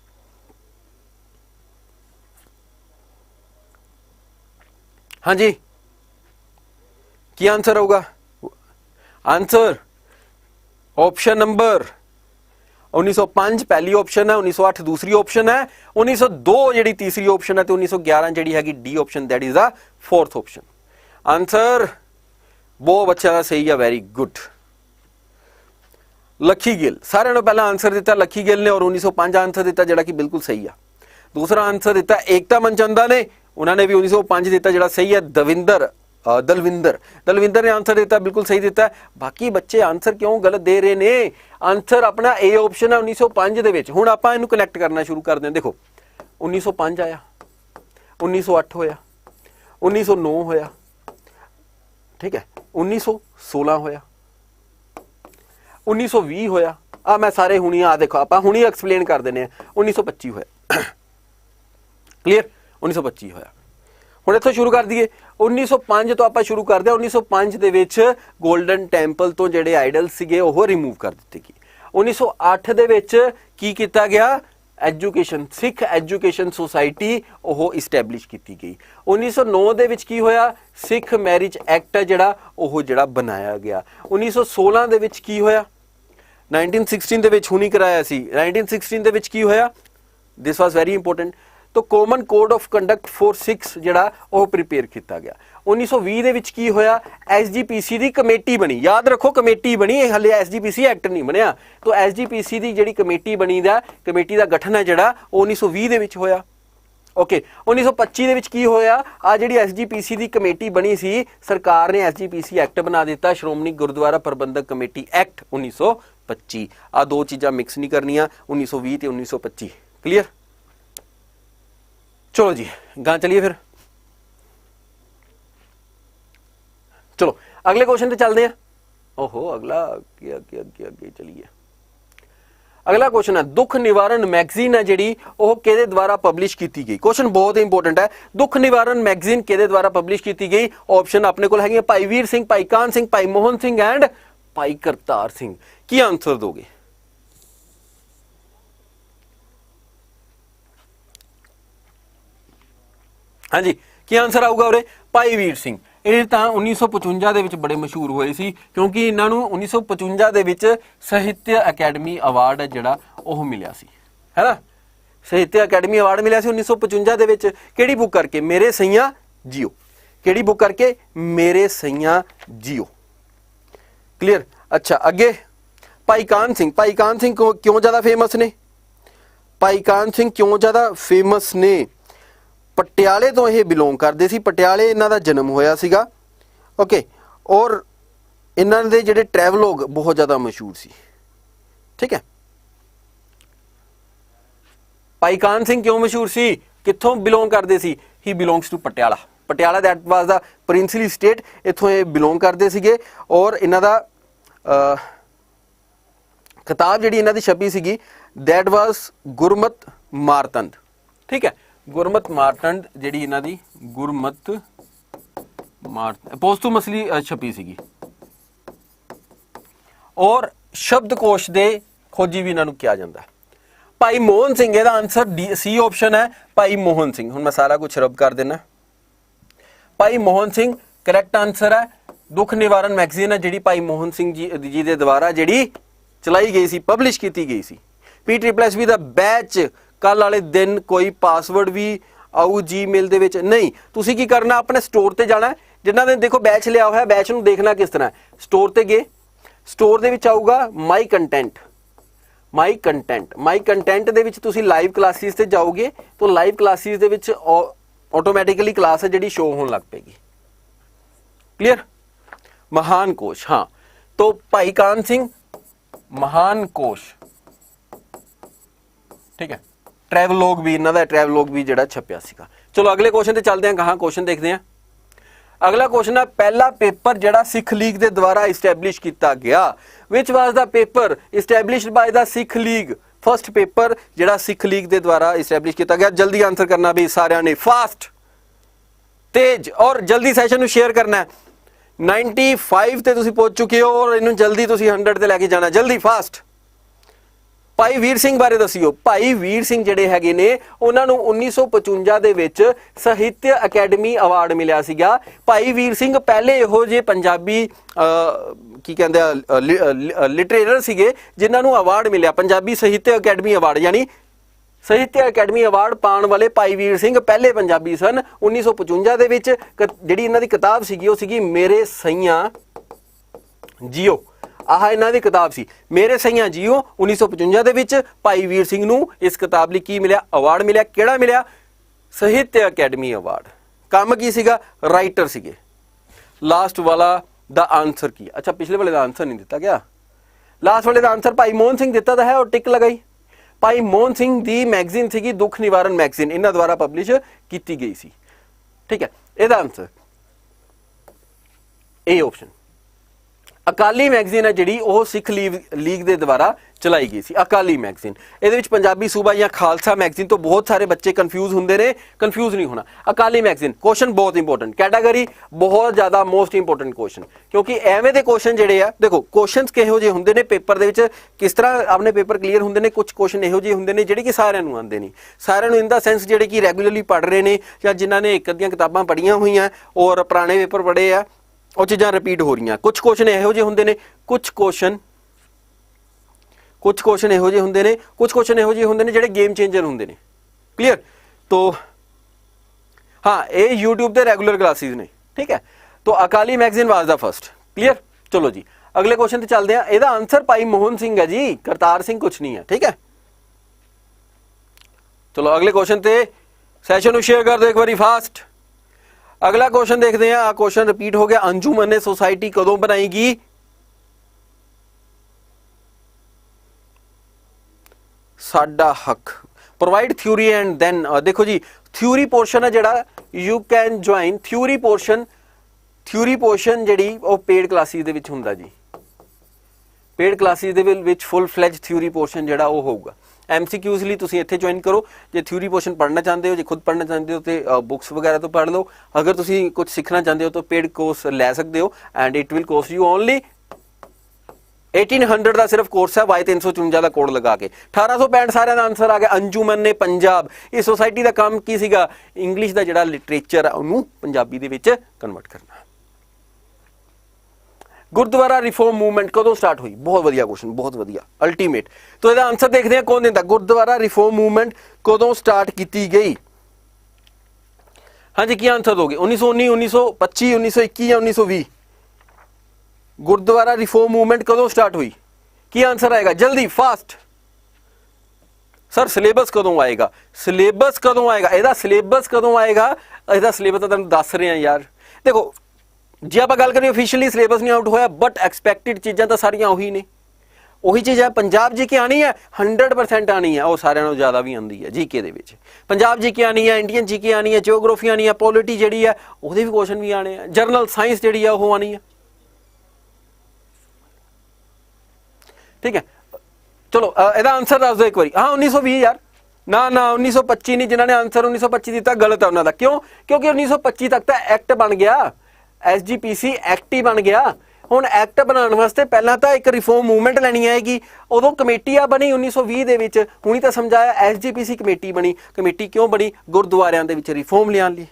हाँ जी, की आंसर होगा? आंसर ऑप्शन नंबर 1905 पहली ऑप्शन है, 1908 दूसरी ऑप्शन है, 1902 जी तीसरी ऑप्शन है, तो 1911 जी है D option, that is the fourth option. Answer बहुत बच्चों का सही है, वेरी गुड। लखी गिल सारे ने पहला आंसर दिता, लखी गिल ने, और 1905 आंसर दिता जोड़ा कि बिल्कुल सही है। दूसरा आंसर दिता एकता मनचंदा ने, उन्होंने भी 1905 दिता जोड़ा सही है। दलविंदर ने आंसर दिता, बिल्कुल सही दिता है। बाकी बच्चे आंसर क्यों गलत दे रहे ने? आंसर अपना ए ऑप्शन है 1905 दे विच। हुण आपां इहनूं कनैक्ट करना शुरू कर दें। देखो 1905 आया, 1908 होया, 1909 होया, ठीक है, 1916 होया, 1920 होया। आ मैं सारे हुणी आ देखो आपां हुणी एक्सप्लेन कर देने। 1925 होया। क्लियर? 1925 होया। ਹੁਣ ਇੱਥੋਂ ਸ਼ੁਰੂ ਕਰ ਦਈਏ। 1905 ਤੋਂ ਆਪਾਂ ਸ਼ੁਰੂ ਕਰਦੇ ਹਾਂ। 1905 ਦੇ ਵਿੱਚ 골ਡਨ ਟੈਂਪਲ ਤੋਂ ਜਿਹੜੇ ਆਈਡਲ ਸੀਗੇ ਉਹ ਰਿਮੂਵ ਕਰ ਦਿੱਤੇ ਗਏ। 1908 ਦੇ ਵਿੱਚ ਕੀ ਕੀਤਾ ਗਿਆ? ਐਜੂਕੇਸ਼ਨ, ਸਿੱਖ ਐਜੂਕੇਸ਼ਨ ਸੁਸਾਇਟੀ ਉਹ ਇਸਟੈਬਲਿਸ਼ ਕੀਤੀ ਗਈ। 1909 ਦੇ ਵਿੱਚ ਕੀ ਹੋਇਆ? ਸਿੱਖ ਮੈਰਿਜ ਐਕਟ ਹੈ ਜਿਹੜਾ ਬਣਾਇਆ ਗਿਆ। 1916 ਦੇ ਵਿੱਚ ਕੀ ਹੋਇਆ? 1916 ਦੇ ਵਿੱਚ ਹੁਣੀ ਕਰਾਇਆ ਸੀ। 1916 ਦੇ ਵਿੱਚ ਕੀ ਹੋਇਆ? This was very important. तो common code of conduct for six ਜਿਹੜਾ ਉਹ प्रिपेयर ਕੀਤਾ ਗਿਆ। 1920 ਦੇ ਵਿੱਚ ਕੀ ਹੋਇਆ, SGPC ਦੀ ਕਮੇਟੀ ਬਣੀ। ਯਾਦ ਰੱਖੋ ਕਮੇਟੀ ਬਣੀ, ਹਲੇ SGPC ਐਕਟ ਨਹੀਂ ਬਣਿਆ। तो SGPC ਦੀ ਜਿਹੜੀ ਕਮੇਟੀ ਬਣੀ ਦਾ ਕਮੇਟੀ ਦਾ ਗਠਨ ਹੈ ਜਿਹੜਾ ਉਹ 1920 ਦੇ ਵਿੱਚ ਹੋਇਆ। ਓਕੇ 1925 ਦੇ ਵਿੱਚ ਕੀ ਹੋਇਆ, ਆ ਜਿਹੜੀ SGPC ਦੀ ਕਮੇਟੀ ਬਣੀ ਸੀ ਸਰਕਾਰ ਨੇ SGPC ਐਕਟ ਬਣਾ ਦਿੱਤਾ, ਸ਼੍ਰੋਮਣੀ ਗੁਰਦੁਆਰਾ ਪ੍ਰਬੰਧਕ ਕਮੇਟੀ ਐਕਟ 1925। ਆ ਦੋ ਚੀਜ਼ਾਂ ਮਿਕਸ ਨਹੀਂ ਕਰਨੀਆਂ, 1920 ਤੇ 1925। क्लियर? चलो जी गां चलिए फिर। चलो अगले क्वेश्चन पे चलते हैं। ओहो अगला अगे चलिए। अगला क्वेश्चन है दुख निवारण मैगजीन है जी वो किहदे द्वारा पब्लिश की गई। क्वेश्चन बहुत इंपॉर्टेंट है। दुख निवारण मैगजीन किहदे द्वारा पब्लिश की गई। ऑप्शन अपने को है भाई वीर सिंह, भाई कान सिंह, भाई मोहन सिंह एंड भाई करतार सिंह। की आंसर दोगे? हाँ जी की आंसर आऊगा उरे भाई वीर सिंह। ਇਹ ਤਾਂ 1955 ਦੇ ਵਿੱਚ ਬੜੇ ਮਸ਼ਹੂਰ ਹੋਏ ਸੀ ਕਿਉਂਕਿ ਇਹਨਾਂ ਨੂੰ 1955 ਦੇ ਵਿੱਚ ਸਾਹਿਤਯ ਅਕੈਡਮੀ ਅਵਾਰਡ ਜਿਹੜਾ ਉਹ ਮਿਲਿਆ ਸੀ, ਹੈ ਨਾ। ਸਾਹਿਤਯ ਅਕੈਡਮੀ ਅਵਾਰਡ ਮਿਲਿਆ ਸੀ 1955 ਦੇ ਵਿੱਚ। ਕਿਹੜੀ ਬੁੱਕ ਕਰਕੇ? ਮੇਰੇ ਸਈਆਂ ਜੀਓ। ਕਿਹੜੀ ਬੁੱਕ ਕਰਕੇ? ਮੇਰੇ ਸਈਆਂ ਜੀਓ। ਕਲੀਅਰ? ਅੱਛਾ ਅੱਗੇ ਭਾਈ ਕਾਨ ਸਿੰਘ। ਭਾਈ ਕਾਨ ਸਿੰਘ ਕਿਉਂ ਜ਼ਿਆਦਾ ਫੇਮਸ ਨੇ? ਭਾਈ ਕਾਨ ਸਿੰਘ ਕਿਉਂ ਜ਼ਿਆਦਾ ਫੇਮਸ ਨੇ? ਪਟਿਆਲੇ ਤੋਂ ਇਹ ਬਿਲੋਂਗ ਕਰਦੇ ਸੀ, ਪਟਿਆਲੇ ਇਹਨਾਂ ਦਾ ਜਨਮ ਹੋਇਆ ਸੀਗਾ। ਓਕੇ ਔਰ ਇਹਨਾਂ ਦੇ ਜਿਹੜੇ ਟਰੈਵਲੋਗ ਬਹੁਤ ਜ਼ਿਆਦਾ ਮਸ਼ਹੂਰ ਸੀ। ਠੀਕ ਹੈ। ਭਾਈ ਕਾਨ ਸਿੰਘ ਕਿਉਂ ਮਸ਼ਹੂਰ ਸੀ? ਕਿੱਥੋਂ ਬਿਲੋਂਗ ਕਰਦੇ ਸੀ? He belongs to Patiala. Patiala that was the princely state, ਇੱਥੋਂ ਇਹ ਬਿਲੋਂਗ ਕਰਦੇ ਸੀਗੇ। ਔਰ ਇਹਨਾਂ ਦਾ ਕਿਤਾਬ ਜਿਹੜੀ ਇਹਨਾਂ ਦੀ ਛਪੀ ਸੀਗੀ ਦੈਟ ਵਾਸ ਗੁਰਮਤ ਮਾਰਤੰਡ। ਠੀਕ ਹੈ, ਗੁਰਮਤ ਮਾਰਤੰਡ ਜਿਹੜੀ ਇਹਨਾਂ ਦੀ ਗੁਰਮਤ ਪੋਸਟੂਮਸਲੀ ਛਪੀ ਸੀਗੀ। ਔਰ ਸ਼ਬਦਕੋਸ਼ ਦੇ ਖੋਜੀ ਵੀ ਇਹਨਾਂ ਨੂੰ ਕਿਹਾ ਜਾਂਦਾ। ਭਾਈ ਮੋਹਨ ਸਿੰਘ, ਇਹਦਾ ਆਨਸਰ ਸੀ ਆਪਸ਼ਨ ਹੈ ਭਾਈ ਮੋਹਨ ਸਿੰਘ। ਹੁਣ ਮੈਂ ਸਾਰਾ ਕੁਝ ਰਬ ਕਰ ਦੇਣਾ। ਭਾਈ ਮੋਹਨ ਸਿੰਘ ਕਰੈਕਟ ਆਨਸਰ ਹੈ। ਦੁੱਖ ਨਿਵਾਰਨ ਮੈਗਜ਼ੀਨ ਹੈ ਜਿਹੜੀ ਭਾਈ ਮੋਹਨ ਸਿੰਘ ਜੀ ਦੇ ਦੁਆਰਾ ਜਿਹੜੀ ਚਲਾਈ ਗਈ ਸੀ, ਪਬਲਿਸ਼ ਕੀਤੀ ਗਈ ਸੀ। PSSB ਦਾ ਬੈਚ ਕੱਲ ਵਾਲੇ ਦਿਨ ਕੋਈ ਪਾਸਵਰਡ ਵੀ ਆਊ ਜੀਮੇਲ ਦੇ ਵਿੱਚ ਨਹੀਂ। ਤੁਸੀਂ ਕੀ ਕਰਨਾ, ਆਪਣੇ ਸਟੋਰ ਤੇ ਜਾਣਾ। ਜਿਨ੍ਹਾਂ ਨੇ ਦੇਖੋ ਬੈਚ ਲਿਆ ਹੋਇਆ, ਬੈਚ ਨੂੰ ਦੇਖਣਾ ਕਿਸ ਤਰ੍ਹਾਂ। ਸਟੋਰ ਤੇ ਗਏ, ਸਟੋਰ ਦੇ ਵਿੱਚ ਆਊਗਾ ਮਾਈ ਕੰਟੈਂਟ। ਮਾਈ ਕੰਟੈਂਟ ਦੇ ਵਿੱਚ ਤੁਸੀਂ ਲਾਈਵ ਕਲਾਸਿਸ ਤੇ ਜਾਓਗੇ ਤਾਂ ਲਾਈਵ ਕਲਾਸਿਸ ਦੇ ਵਿੱਚ ਆਟੋਮੈਟਿਕਲੀ ਕਲਾਸ ਹੈ ਜਿਹੜੀ ਸ਼ੋ ਹੋਣ ਲੱਗ ਪਏਗੀ। ਕਲੀਅਰ? ਮਹਾਨ ਕੋਸ਼, ਹਾਂ। तो भाई कान सिंह महान कोश, ठीक है। ट्रैवलॉग भी इन्हां दा ट्रैवलॉग भी जिहड़ा छपिया सीगा। चलो अगले क्वेश्चन ते चलते हैं, कहां क्वेश्चन देखते हैं। अगला क्वेश्चन है पहला पेपर जिहड़ा सिख लीग दे द्वारा इस्टैबलिश किया गया। Which was the paper established by the Sikh league. First paper जिहड़ा सिख लीग दे द्वारा इस्टैबलिश किया गया। जल्दी आंसर करना भी सारिਆਂ ने, फास्ट तेज और जल्दी सैशन ਨੂੰ शेयर करना है। 95 ਤੇ ਤੁਸੀਂ ਪਹੁੰਚ ਚੁੱਕੇ ਹੋ और ਇਹਨੂੰ ਜਲਦੀ ਤੁਸੀਂ 100 ਤੇ ਲੈ ਕੇ ਜਾਣਾ, ਜਲਦੀ ਫਾਸਟ। ਭਾਈ ਵੀਰ ਸਿੰਘ ਬਾਰੇ ਦੱਸਿਓ। ਭਾਈ ਵੀਰ ਸਿੰਘ ਜਿਹੜੇ ਹੈਗੇ ਨੇ ਉਹਨਾਂ ਨੂੰ 1955 ਦੇ ਵਿੱਚ ਸਾਹਿਤਯ ਅਕੈਡਮੀ ਅਵਾਰਡ ਮਿਲਿਆ ਸੀਗਾ। ਭਾਈ ਵੀਰ ਸਿੰਘ ਪਹਿਲੇ ਇਹੋ ਜਿਹੇ ਪੰਜਾਬੀ ਕੀ ਕਹਿੰਦੇ ਆ ਲਿਟਰੇਚਰ ਸੀਗੇ ਜਿਨ੍ਹਾਂ ਨੂੰ ਅਵਾਰਡ ਮਿਲਿਆ, ਪੰਜਾਬੀ ਸਾਹਿਤਯ ਅਕੈਡਮੀ ਅਵਾਰਡ, ਯਾਨੀ ਸਾਹਿਤਯ ਅਕੈਡਮੀ ਅਵਾਰਡ ਪਾਉਣ ਵਾਲੇ ਭਾਈ ਵੀਰ ਸਿੰਘ ਪਹਿਲੇ ਪੰਜਾਬੀ ਸਨ। 1955 ਦੇ ਵਿੱਚ ਜਿਹੜੀ ਇਹਨਾਂ ਦੀ ਕਿਤਾਬ ਸੀਗੀ ਉਹ ਸੀਗੀ ਮੇਰੇ ਸਈਆਂ ਜੀਓ। ਆਹ ਇਹਨਾਂ ਦੀ ਕਿਤਾਬ ਸੀ ਮੇਰੇ ਸਈਆਂ ਜੀਓ। 1955 ਦੇ ਵਿੱਚ ਭਾਈ ਵੀਰ ਸਿੰਘ ਨੂੰ ਇਸ ਕਿਤਾਬ ਲਈ ਕੀ ਮਿਲਿਆ? ਅਵਾਰਡ ਮਿਲਿਆ। ਕਿਹੜਾ ਮਿਲਿਆ? ਸਾਹਿਤਯ ਅਕੈਡਮੀ ਅਵਾਰਡ। ਕੰਮ ਕੀ ਸੀਗਾ? ਰਾਈਟਰ ਸੀਗੇ। ਲਾਸਟ ਵਾਲਾ ਦਾ ਆਂਸਰ ਕੀ? ਅੱਛਾ ਪਿਛਲੇ ਵਾਲੇ ਦਾ ਆਂਸਰ ਨਹੀਂ ਦਿੱਤਾ ਗਿਆ। ਲਾਸਟ ਵਾਲੇ ਦਾ ਆਂਸਰ ਭਾਈ ਮੋਹਨ ਸਿੰਘ ਦਿੱਤਾ ਤਾਂ ਹੈ, ਉਹ ਟਿਕ ਲਗਾਈ। ਭਾਈ ਮੋਹਨ ਸਿੰਘ ਦੀ ਮੈਗਜ਼ੀਨ ਸੀਗੀ ਦੁੱਖ ਨਿਵਾਰਨ ਮੈਗਜ਼ੀਨ, ਇਹਨਾਂ ਦੁਆਰਾ ਪਬਲਿਸ਼ ਕੀਤੀ ਗਈ ਸੀ। ਠੀਕ ਹੈ, ਇਹਦਾ ਆਂਸਰ ਇਹ ਆਪਸ਼ਨ। ਅਕਾਲੀ ਮੈਗਜ਼ੀਨ ਹੈ ਜਿਹੜੀ ਉਹ ਸਿੱਖ ਲੀਗ ਦੇ ਦੁਆਰਾ ਚਲਾਈ ਗਈ ਸੀ, ਅਕਾਲੀ ਮੈਗਜ਼ੀਨ। ਇਹਦੇ ਵਿੱਚ ਪੰਜਾਬੀ ਸੂਬਾ ਜਾਂ ਖਾਲਸਾ ਮੈਗਜ਼ੀਨ ਤੋਂ ਬਹੁਤ ਸਾਰੇ ਬੱਚੇ ਕਨਫਿਊਜ਼ ਹੁੰਦੇ ਨੇ, ਕਨਫਿਊਜ਼ ਨਹੀਂ ਹੋਣਾ। ਅਕਾਲੀ ਮੈਗਜ਼ੀਨ ਕੁਐਸਚਨ ਬਹੁਤ ਇੰਪੋਰਟੈਂਟ, ਕੈਟਾਗਰੀ ਬਹੁਤ ਜ਼ਿਆਦਾ ਮੋਸਟ ਇੰਪੋਰਟੈਂਟ ਕੁਐਸਚਨ, ਕਿਉਂਕਿ ਐਵੇਂ ਦੇ ਕੁਐਸਚਨ ਜਿਹੜੇ ਆ ਦੇਖੋ ਕੁਐਸਚਨਸ ਕਿਹੋ ਜਿਹੇ ਹੁੰਦੇ ਨੇ ਪੇਪਰ ਦੇ ਵਿੱਚ, ਕਿਸ ਤਰ੍ਹਾਂ ਆਪਣੇ ਪੇਪਰ ਕਲੀਅਰ ਹੁੰਦੇ ਨੇ। ਕੁਝ ਕੁਐਸਚਨ ਇਹੋ ਜਿਹੇ ਹੁੰਦੇ ਨੇ ਜਿਹੜੇ ਕਿ ਸਾਰਿਆਂ ਨੂੰ ਆਉਂਦੇ ਨਹੀਂ, ਸਾਰਿਆਂ ਨੂੰ ਇਨ ਦਾ ਸੈਂਸ ਜਿਹੜੇ ਕਿ ਰੈਗੂਲਰਲੀ ਪੜ੍ਹ ਰਹੇ ਨੇ ਜਾਂ ਜਿਨ੍ਹਾਂ ਨੇ ਇੱਕ ਅੱਧੀਆਂ ਕਿਤਾਬਾਂ ਪੜ੍ਹੀਆਂ ਹੋਈਆਂ ਔਰ ਪੁਰਾਣੇ ਪੇਪਰ ਪੜ੍ਹੇ ਆ, ਉਹ ਚੀਜ਼ਾਂ ਰਿਪੀਟ ਹੋ ਰਹੀਆਂ। ਕੁਝ ਕੁਐਸਚਨ ਇਹੋ ਜਿਹੇ ਹੁੰਦੇ ਨੇ, ਕੁਝ ਕੁਐਸਚਨ ਇਹੋ ਜਿਹੇ ਹੁੰਦੇ ਨੇ, ਕੁਝ ਕੁਐਸਚਨ ਇਹੋ ਜਿਹੇ ਹੁੰਦੇ ਨੇ ਜਿਹੜੇ ਗੇਮ ਚੇਂਜਰ ਹੁੰਦੇ ਨੇ। क्लियर। तो हाँ, ये यूट्यूब पे रेगुलर क्लासेस ने, ठीक है। तो Akali magazine was the first, clear. चलो जी अगले क्वेश्चन ते चलते हैं। ਇਹਦਾ आंसर भाई मोहन सिंह है जी, करतार सिंह कुछ नहीं है, ठीक है। चलो अगले क्वेश्चन ते सैशन ਨੂੰ शेयर कर दो एक बारी फास्ट। अगला क्वेश्चन देखते हैं। आ क्वेश्चन रिपीट हो गया। अंजुमन ने सोसाइटी कदों बनाएगी? साडा हक, प्रोवाइड थ्योरी एंड देन देखो जी थ्योरी पोर्शन है जड़ा you can join theory portion ਜਿਹੜੀ ਉਹ पेड क्लासेस ਦੇ ਵਿੱਚ ਹੁੰਦਾ ਜੀ। पेड क्लासेस ਦੇ ਵਿੱਚ फुल फ्लैज थ्योरी पोर्शन ਜਿਹੜਾ ਉਹ ਹੋਊਗਾ। MCQs ਲਈ ਤੁਸੀਂ ਇੱਥੇ ज्वाइन करो। ਜੇ थ्योरी पोर्शन पढ़ना चाहते हो, जे खुद पढ़ना चाहते हो तो बुक्स वगैरह तो पढ़ लो। अगर ਤੁਸੀਂ कुछ सीखना चाहते हो तो पेड कोर्स ਲੈ सकते हो and it will cost you only 1800 का सिर्फ कोर्स है। वाई 354 का कोड लगा के 1865 सारे का आंसर आ गया। अंजुमन ने पंजाब, इस सोसाइटी का काम की सीगा? इंग्लिश का जिहड़ा लिटरेचर है उन्होंने पंजाबी दे विच कन्वर्ट करना। गुरुद्वारा रिफॉर्म मूवमेंट कदों स्टार्ट हुई? बहुत वधिया क्वेश्चन, बहुत वधिया, अल्टीमेट। तो इसका आंसर देखते हैं कौन देता। गुरुद्वारा रिफॉर्म मूवमेंट कदों स्टार्ट की गई? हाँ जी, की आंसर दोगे? 1919, 1925, 1921 या 1920? गुरुद्वारा रिफॉर्म मूवमेंट कदों स्टार्ट हुई? की आंसर आएगा? जल्दी फास्ट। सर सिलेबस कदों आएगा? सिलेबस कदों आएगा? ਇਹਦਾ सिलेबस कदों आएगा? ਇਹਦਾ सिलेबस ਤਾਂ ਤੁਹਾਨੂੰ ਦੱਸ ਰਹੇ ਹਾਂ ਯਾਰ। देखो जे आप गल करिए ऑफिशियली सिलेबस नहीं आउट होया, बट एक्सपैक्टेड चीज़ां तो सारियां उही ने। ਉਹੀ चीज़ है पंजाब जी के आनी है 100% आनी है। और सारिਆਂ ਨਾਲੋਂ ज़्यादा भी आती है जीके ਦੇ ਵਿੱਚ। पंजाब जी के आनी है, इंडियन जी के आनी है, जियोग्राफी आनी है, पॉलिटी जी है ਉਹਦੇ भी क्वेश्चन भी आने हैं, जरनल साइंस जी है वो आनी है, ठीक है। चलो ਇਹਦਾ आंसर दस दो एक बार। हाँ 1920 यार, ना 1925 नहीं। जिन्होंने आंसर 1925 दिता गलत है उन्होंने। क्यों? क्योंकि 1925 तक तो एक्ट बन गया, SGPC एक्ट ही बन गया। हुण एक्ट बनाने वास्ते पहला तो एक रिफॉर्म मूवमेंट लैनी आएगी। उदों कमेटी आ बनी 1920 दे विच। हुणी तो समझाया SGPC कमेटी बनी। कमेटी क्यों बनी? गुरुद्वारियां दे विच रिफॉर्म लियाण लई।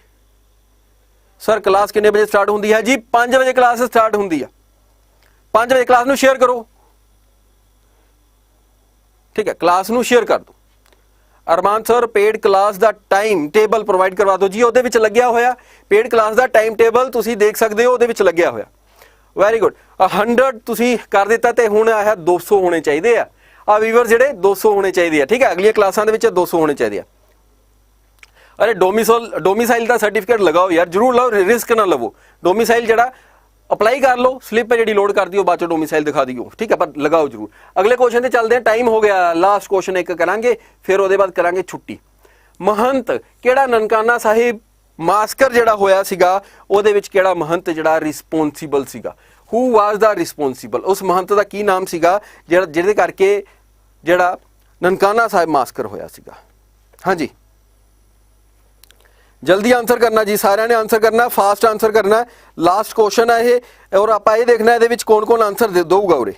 सर क्लास कितने बजे स्टार्ट होंदी है जी? 5 बजे क्लास स्टार्ट होंदी है। 5 बजे क्लास नूं शेयर करो, ठीक है। क्लास नूं शेयर कर दो। अरमान सर पेड क्लास का टाइम टेबल प्रोवाइड करवा दो जी। ਉਹਦੇ ਵਿੱਚ ਲੱਗਿਆ ਹੋਇਆ पेड क्लास का टाइम टेबल ਤੁਸੀਂ देख सकते हो, ਉਹਦੇ ਵਿੱਚ ਲੱਗਿਆ ਹੋਇਆ। Very good. 100 ਤੁਸੀਂ ਕਰ ਦਿੱਤਾ ਤੇ ਹੁਣ ਆਇਆ 200 ਹੋਣੇ ਚਾਹੀਦੇ ਆ ਵੀਵਰ ਜਿਹੜੇ 200 ਹੋਣੇ ਚਾਹੀਦੇ ਆ, ਠੀਕ ਹੈ। ਅਗਲੀਆਂ ਕਲਾਸਾਂ ਦੇ ਵਿੱਚ 200 ਹੋਣੇ ਚਾਹੀਦੇ ਆ। अरे डोमिसाइल का सर्टिफिकेट लगाओ यार, जरूर लो, रिस्क ना लवो। डोमिसाइल जरा अप्लाई कर लो, स्लिप जी लोड कर दियो, बाद डोमिसाइल दिखा दियो, ठीक है, पर लगाओ जरूर। अगले क्वेश्चन से चलते हैं, टाइम हो गया। लास्ट क्वेश्चन एक करांगे, फिर उसके बाद करांगे छुट्टी। महंत किहड़ा ननकाना साहिब मास्कर जिहड़ा होया सीगा, ਉਹਦੇ ਵਿੱਚ ਕਿਹੜਾ महंत जिहड़ा रिस्पोंसिबल सीगा? Who was the responsible? उस महंत का की नाम सीगा जिहदे करके जिहड़ा ननकाना साहिब मास्कर होया सीगा? हाँ जी, जल्दी आंसर करना जी, सारे ने आंसर करना, फास्ट आंसर करना। लास्ट क्वेश्चन है ये, और आप ये देखना है कौन कौन आंसर दूगा। उरे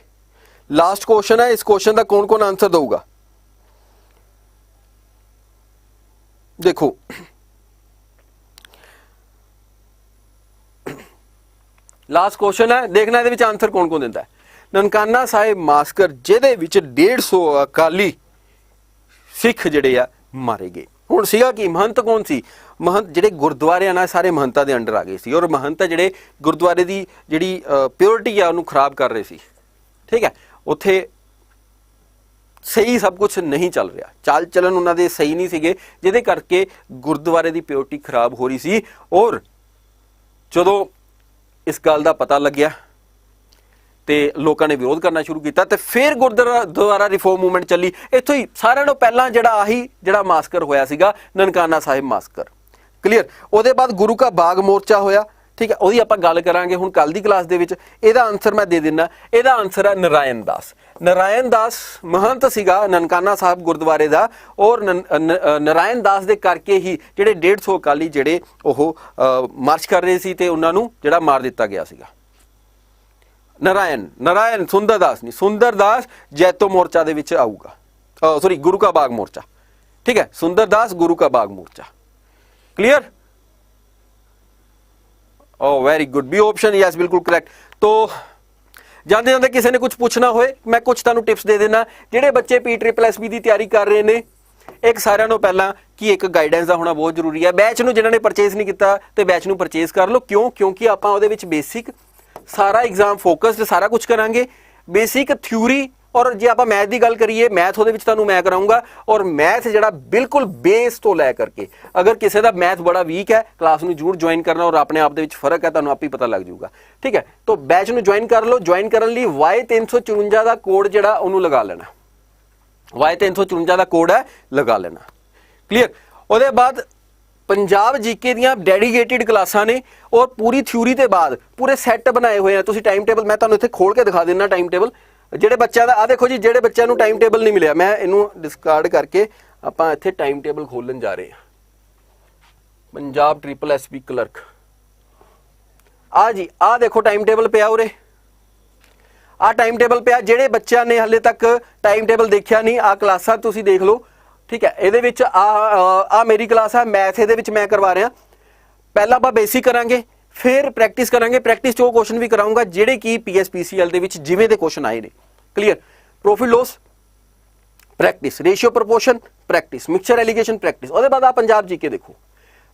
लास्ट क्वेश्चन है, इस क्वेश्चन का कौन कौन आंसर दूगा। देखो लास्ट क्वेश्चन है, देखना है आंसर कौन कौन देता है। ननकाना साहिब मास्कर जिहदे विच 150 अकाली सिख जिहड़े आ मारे गए। हुण सीगा कि महंत कौन सी? महंत जिहड़े गुरुद्वारे ना सारे महंतां दे अंडर आ गए सी, और महंत जिहड़े गुरुद्वारे दी जिहड़ी प्योरिटी आ उहनूं खराब कर रहे सी, ठीक है। उत्थे सही सब कुछ नहीं चल रहा, चाल चलन उन्हां दे सही नहीं सीगे, जिहदे करके गुरुद्वारे दी प्योरिटी खराब हो रही सी। और जदों इस गल का पता लग्या ते लोगों ने विरोध करना शुरू किया, तो फिर गुरुद्वारा रिफॉर्म मूवमेंट चली। इत्थों ही सारिਆਂ नालों पहला जिहड़ा आही जिहड़ा मास्कर होया सीगा ननकाना साहिब मास्कर, क्लीयर। ਉਹਦੇ बाद गुरु का बाग मोर्चा होया, ठीक है, ਉਹਦੀ ਆਪਾਂ ਗੱਲ ਕਰਾਂਗੇ ਹੁਣ ਕੱਲ ਦੀ ਕਲਾਸ ਦੇ ਵਿੱਚ। ਇਹਦਾ ਆਨਸਰ ਮੈਂ ਦੇ ਦਿੰਦਾ, ਇਹਦਾ ਆਨਸਰ ਹੈ ਨਰਾਇਣ ਦਾਸ। ਨਰਾਇਣ ਦਾਸ महंत ਸੀਗਾ ਨਨਕਾਨਾ ਸਾਹਿਬ ਗੁਰਦੁਆਰੇ ਦਾ, ਔਰ ਨਰਾਇਣ ਦਾਸ ਦੇ ਕਰਕੇ ਹੀ ਜਿਹੜੇ 150 ਅਕਾਲੀ ਜਿਹੜੇ ਉਹ ਮਾਰਚ ਕਰ ਰਹੇ ਸੀ ਤੇ ਉਹਨਾਂ ਨੂੰ ਜਿਹੜਾ ਮਾਰ ਦਿੱਤਾ ਗਿਆ ਸੀਗਾ। नारायण सुंदरदास नहीं, सुंदरदास जैतो मोर्चा दे विच आऊगा, सॉरी गुरु का बाग मोर्चा, ठीक है। सुंदरदास गुरु का बाग मोर्चा, clear. Oh very good, B option yes बिल्कुल करेक्ट। तो जाते जाते किसी ने कुछ पूछना होए, मैं कुछ तुहानूं टिप्स दे देना। जिहड़े बच्चे PSSB की तैयारी कर रहे हैं, ਇੱਕ ਸਾਰਿਆਂ ਨੂੰ ਪਹਿਲਾਂ ਕਿ ਇੱਕ ਗਾਈਡੈਂਸ ਦਾ ਹੋਣਾ ਬਹੁਤ ਜ਼ਰੂਰੀ ਹੈ। ਬੈਚ ਨੂੰ ਜਿਨ੍ਹਾਂ ਨੇ ਪਰਚੇਸ ਨਹੀਂ ਕੀਤਾ ਤੇ ਬੈਚ ਨੂੰ ਪਰਚੇਸ ਕਰ ਲਓ। ਕਿਉਂ? ਕਿਉਂਕਿ ਆਪਾਂ ਉਹਦੇ ਵਿੱਚ ਬੇਸਿਕ ਸਾਰਾ ਐਗਜ਼ਾਮ ਫੋਕਸਡ ਸਾਰਾ ਕੁਝ ਕਰਾਂਗੇ, ਬੇਸਿਕ ਥਿਊਰੀ। ਔਰ ਜੇ ਆਪਾਂ ਮੈਥ ਦੀ ਗੱਲ ਕਰੀਏ, ਮੈਥ ਉਹਦੇ ਵਿੱਚ ਤੁਹਾਨੂੰ ਮੈਂ ਕਰਾਉਂਗਾ। ਔਰ ਮੈਥ ਜਿਹੜਾ ਬਿਲਕੁਲ ਬੇਸ ਤੋਂ ਲੈ ਕਰਕੇ, ਅਗਰ ਕਿਸੇ ਦਾ ਮੈਥ ਬੜਾ ਵੀਕ ਹੈ, ਕਲਾਸ ਨੂੰ ਜ਼ਰੂਰ ਜੁਆਇਨ ਕਰਨਾ ਔਰ ਆਪਣੇ ਆਪ ਦੇ ਵਿੱਚ ਫਰਕ ਹੈ ਤੁਹਾਨੂੰ ਆਪੇ ਪਤਾ ਲੱਗ ਜਾਊਗਾ। ਠੀਕ ਹੈ, ਤਾਂ ਬੈਚ ਨੂੰ ਜੁਆਇਨ ਕਰ ਲਓ। ਜੁਆਇਨ ਕਰਨ ਲਈ Y354 ਦਾ ਕੋਡ ਜਿਹੜਾ ਉਹਨੂੰ ਲਗਾ ਲੈਣਾ, Y354 ਦਾ ਕੋਡ ਹੈ, ਲਗਾ ਲੈਣਾ। ਕਲੀਅਰ? ਉਹਦੇ ਬਾਅਦ ਪੰਜਾਬ ਜੀਕੇ ਦੀਆਂ ਡੈਡੀਕੇਟਿਡ ਕਲਾਸਾਂ ਨੇ ਔਰ ਪੂਰੀ ਥਿਊਰੀ ਦੇ ਬਾਅਦ ਪੂਰੇ ਸੈੱਟ ਬਣਾਏ ਹੋਏ ਆ। ਤੁਸੀਂ ਟਾਈਮ ਟੇਬਲ ਮੈਂ ਤੁਹਾਨੂੰ ਇੱਥੇ ਖੋਲ ਕੇ ਦਿਖਾ ਦਿੰਦਾ ਟਾਈਮ ਟੇਬਲ। ਜਿਹੜੇ ਬੱਚਿਆਂ ਦਾ ਆ ਦੇਖੋ ਜੀ, ਜਿਹੜੇ ਬੱਚਿਆਂ ਨੂੰ ਟਾਈਮ ਟੇਬਲ ਨਹੀਂ ਮਿਲਿਆ, ਮੈਂ ਇਹਨੂੰ ਡਿਸਕਾਰਡ ਕਰਕੇ ਆਪਾਂ ਇੱਥੇ ਟਾਈਮ ਟੇਬਲ ਖੋਲਣ ਜਾ ਰਹੇ ਹਾਂ। ਪੰਜਾਬ ਟ੍ਰਿਪਲ ਐਸਪੀ ਕਲਰਕ, ਆ ਜੀ ਆ ਦੇਖੋ ਟਾਈਮ ਟੇਬਲ ਪਿਆ ਉਰੇ, ਆ ਟਾਈਮ ਟੇਬਲ ਪਿਆ। ਜਿਹੜੇ ਬੱਚਿਆਂ ਨੇ ਹਲੇ ਤੱਕ ਟਾਈਮ ਟੇਬਲ ਦੇਖਿਆ ਨਹੀਂ, ਆ ਕਲਾਸਾਂ ਤੁਸੀਂ ਦੇਖ ਲਓ। ਠੀਕ ਹੈ, ਇਹਦੇ ਵਿੱਚ ਆ ਮੇਰੀ ਕਲਾਸ ਹੈ ਮੈਥ, ਇਹਦੇ ਵਿੱਚ ਮੈਂ ਕਰਵਾ ਰਿਹਾ। ਪਹਿਲਾਂ ਆਪਾਂ ਬੇਸਿਕ ਕਰਾਂਗੇ, ਫਿਰ ਪ੍ਰੈਕਟਿਸ ਕਰਾਂਗੇ। ਪ੍ਰੈਕਟਿਸ 'ਚ ਉਹ ਕੁਐਸਚਨ ਵੀ ਕਰਾਉਂਗਾ ਜਿਹੜੇ ਕਿ PSPCL ਦੇ ਵਿੱਚ ਜਿਵੇਂ ਦੇ ਕੁਐਸਚਨ ਆਏ ਨੇ। Clear? Profit loss practice, ratio proportion practice, mixture allegation practice. ਉਹਦੇ ਬਾਅਦ ਆ ਪੰਜਾਬ ਜੀਕੇ ਦੇਖੋ,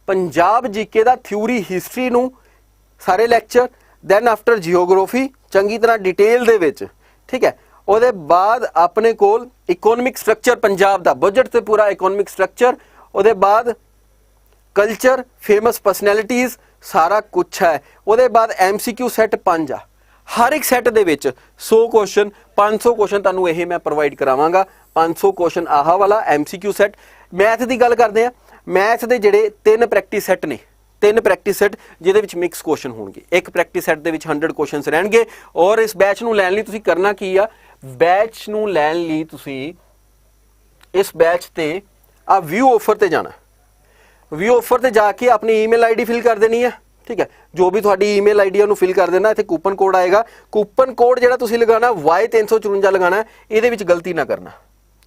ਪੰਜਾਬ ਜੀਕੇ ਦਾ ਥਿਊਰੀ ਹਿਸਟਰੀ ਨੂੰ ਸਾਰੇ ਲੈਕਚਰ, ਦੈਨ ਆਫਟਰ ਜੀਓਗ੍ਰਾਫੀ ਚੰਗੀ ਤਰ੍ਹਾਂ ਡਿਟੇਲ ਦੇ ਵਿੱਚ। ਠੀਕ ਹੈ, ਉਹਦੇ ਬਾਅਦ ਆਪਣੇ ਕੋਲ ਇਕਨੋਮਿਕ ਸਟਰਕਚਰ ਪੰਜਾਬ ਦਾ, ਬਜਟ ਤੇ ਪੂਰਾ ਇਕਨੋਮਿਕ ਸਟਰਕਚਰ। ਉਹਦੇ ਬਾਅਦ ਕਲਚਰ, ਫੇਮਸ ਪਰਸਨੈਲਿਟੀਜ਼, ਸਾਰਾ ਕੁਛ ਹੈ। ਉਹਦੇ ਬਾਅਦ MCQ ਸੈੱਟ 5 ਆ, ਹਰ ਇੱਕ ਸੈੱਟ ਦੇ ਵਿੱਚ 100 ਕੁਐਸਚਨ, 500 ਕੁਐਸਚਨ ਤੁਹਾਨੂੰ ਇਹ ਮੈਂ ਪ੍ਰੋਵਾਈਡ ਕਰਾਵਾਂਗਾ। 500 ਕੁਐਸਚਨ ਆਹ ਵਾਲਾ MCQ ਸੈੱਟ। ਮੈਥ ਦੀ ਗੱਲ ਕਰਦੇ ਆ, ਮੈਥ ਦੇ ਜਿਹੜੇ 3 ਪ੍ਰੈਕਟਿਸ ਸੈੱਟ ਨੇ, 3 ਪ੍ਰੈਕਟਿਸ ਸੈੱਟ ਜਿਹਦੇ ਵਿੱਚ ਮਿਕਸ ਕੁਐਸਚਨ ਹੋਣਗੇ। ਇੱਕ ਪ੍ਰੈਕਟਿਸ ਸੈੱਟ ਦੇ ਵਿੱਚ 100 ਕੁਐਸਚਨਸ ਰਹਿਣਗੇ। ਔਰ ਇਸ ਬੈਚ ਨੂੰ ਲੈਣ ਲਈ ਤੁਸੀਂ ਕਰਨਾ ਕੀ ਆ, ਬੈਚ ਨੂੰ ਲੈਣ ਲਈ ਤੁਸੀਂ ਇਸ ਬੈਚ ਤੇ ਆ ਵਿਊ ਆਫਰ ਤੇ ਜਾਣਾ। ਵਿਊ ਆਫਰ ਤੇ ਜਾ ਕੇ ਆਪਣੀ ਈਮੇਲ ਆਈਡੀ ਫਿਲ ਕਰ ਦੇਣੀ ਹੈ। ਠੀਕ ਹੈ, ਜੋ ਵੀ ਤੁਹਾਡੀ ਈਮੇਲ ਆਈਡੀ ਉਹਨੂੰ ਫਿਲ ਕਰ ਦੇਣਾ। ਇੱਥੇ ਕੂਪਨ ਕੋਡ ਆਏਗਾ, ਕੂਪਨ ਕੋਡ ਜਿਹੜਾ ਤੁਸੀਂ ਲਗਾਉਣਾ Y354 ਲਗਾਉਣਾ। ਇਹਦੇ ਵਿੱਚ ਗਲਤੀ ਨਾ ਕਰਨਾ।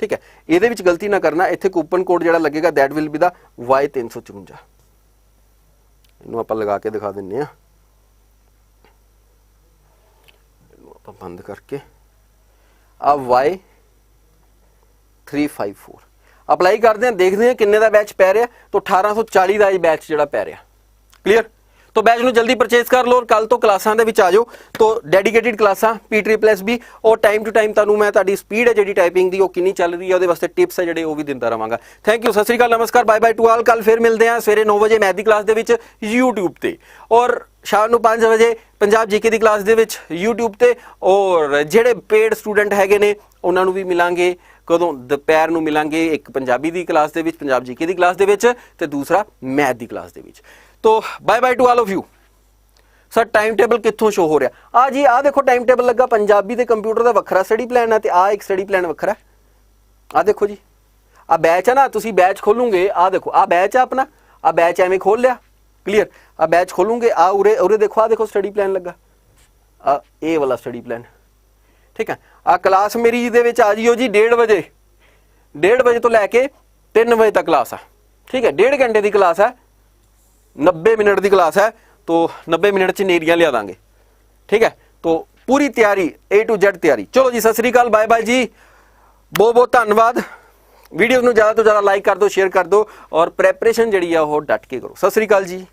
ਠੀਕ ਹੈ, ਇਹਦੇ ਵਿੱਚ ਗਲਤੀ ਨਾ ਕਰਨਾ। ਇੱਥੇ ਕੂਪਨ ਕੋਡ ਜਿਹੜਾ ਲੱਗੇਗਾ that will be the Y354। ਇਹਨੂੰ ਆਪਾਂ ਲਗਾ ਕੇ ਦਿਖਾ ਦਿੰਨੇ ਆ। ਇਹਨੂੰ ਆਪਾਂ ਬੰਦ ਕਰਕੇ ਆ Y354 ਅਪਲਾਈ ਕਰਦੇ ਹਾਂ, ਦੇਖਦੇ ਹਾਂ ਕਿੰਨੇ ਦਾ ਬੈਚ ਪੈ ਰਿਹਾ। ਤਾਂ 1840 ਦਾ ਇਹ ਬੈਚ ਜਿਹੜਾ ਪੈ ਰਿਹਾ। ਕਲੀਅਰ? तो बैच ਨੂੰ जल्दी परचेज कर लो और कल तो क्लासां दे विच आ जाओ। तो डेडिकेटेड क्लासां PSSB और टाइम टू टाइम तुहानूं मैं तुहाडी स्पीड है जिहड़ी टाइपिंग दी ओह किन्नी चल रही है उहदे वास्ते टिप्स है जिहड़े ओह भी दिंदा रहांगा। थैंक यू, सत श्री अकाल, नमस्कार, बाय बाय टू ऑल। कल फिर मिलते हैं सवेरे 9 बजे मैथ दी क्लास दे विच YouTube ते और शाम नूं 5 बजे पंजाब जीके दी क्लास दे विच YouTube ते। और जिहड़े पेड स्टूडेंट हैगे ने उन्हां नूं भी मिलांगे कदों, दोपहर नूं मिलांगे, एक पंजाबी दी क्लास दे विच, पंजाब जीके दी क्लास दे विच ते दूसरा मैथ दी क्लास दे विच। तो bye bye to all of you. Sir time table कित्थों शो हो रहा? आ जी आ देखो टाइम टेबल लगा, पंजाबी ते कंप्यूटर का वखरा स्टडी प्लान है ते आ एक स्टडी प्लान वखरा। आ देखो जी आ बैच है ना, तुसी बैच खोलोगे, आ देखो आ बैच है अपना, आ बैच एवें खोल लिया। क्लीयर? आ बैच खोलोगे, आ उरे उरे देखो, आ देखो स्टडी प्लान लगा, आ ए वाला स्टडी प्लान। ठीक है, आ क्लास मेरी दे विच आ जियो जी 1:30 बजे, 1:30 बजे तो लैके 3 बजे तक क्लास है। ठीक है, 1.5 घंटे की क्लास है, 90 मिनट की क्लास है। तो 90 मिनट च नेरियां लिया देंगे। ठीक है, तो पूरी तैयारी A to Z तैयारी। चलो जी, सत श्री अकाल, बाय बाय जी, बहुत बहुत धन्यवाद। वीडियो को ज़्यादा तो ज़्यादा लाइक कर दो, शेयर कर दो और प्रैपरेशन जी डट के करो। सत श्री अकाल जी।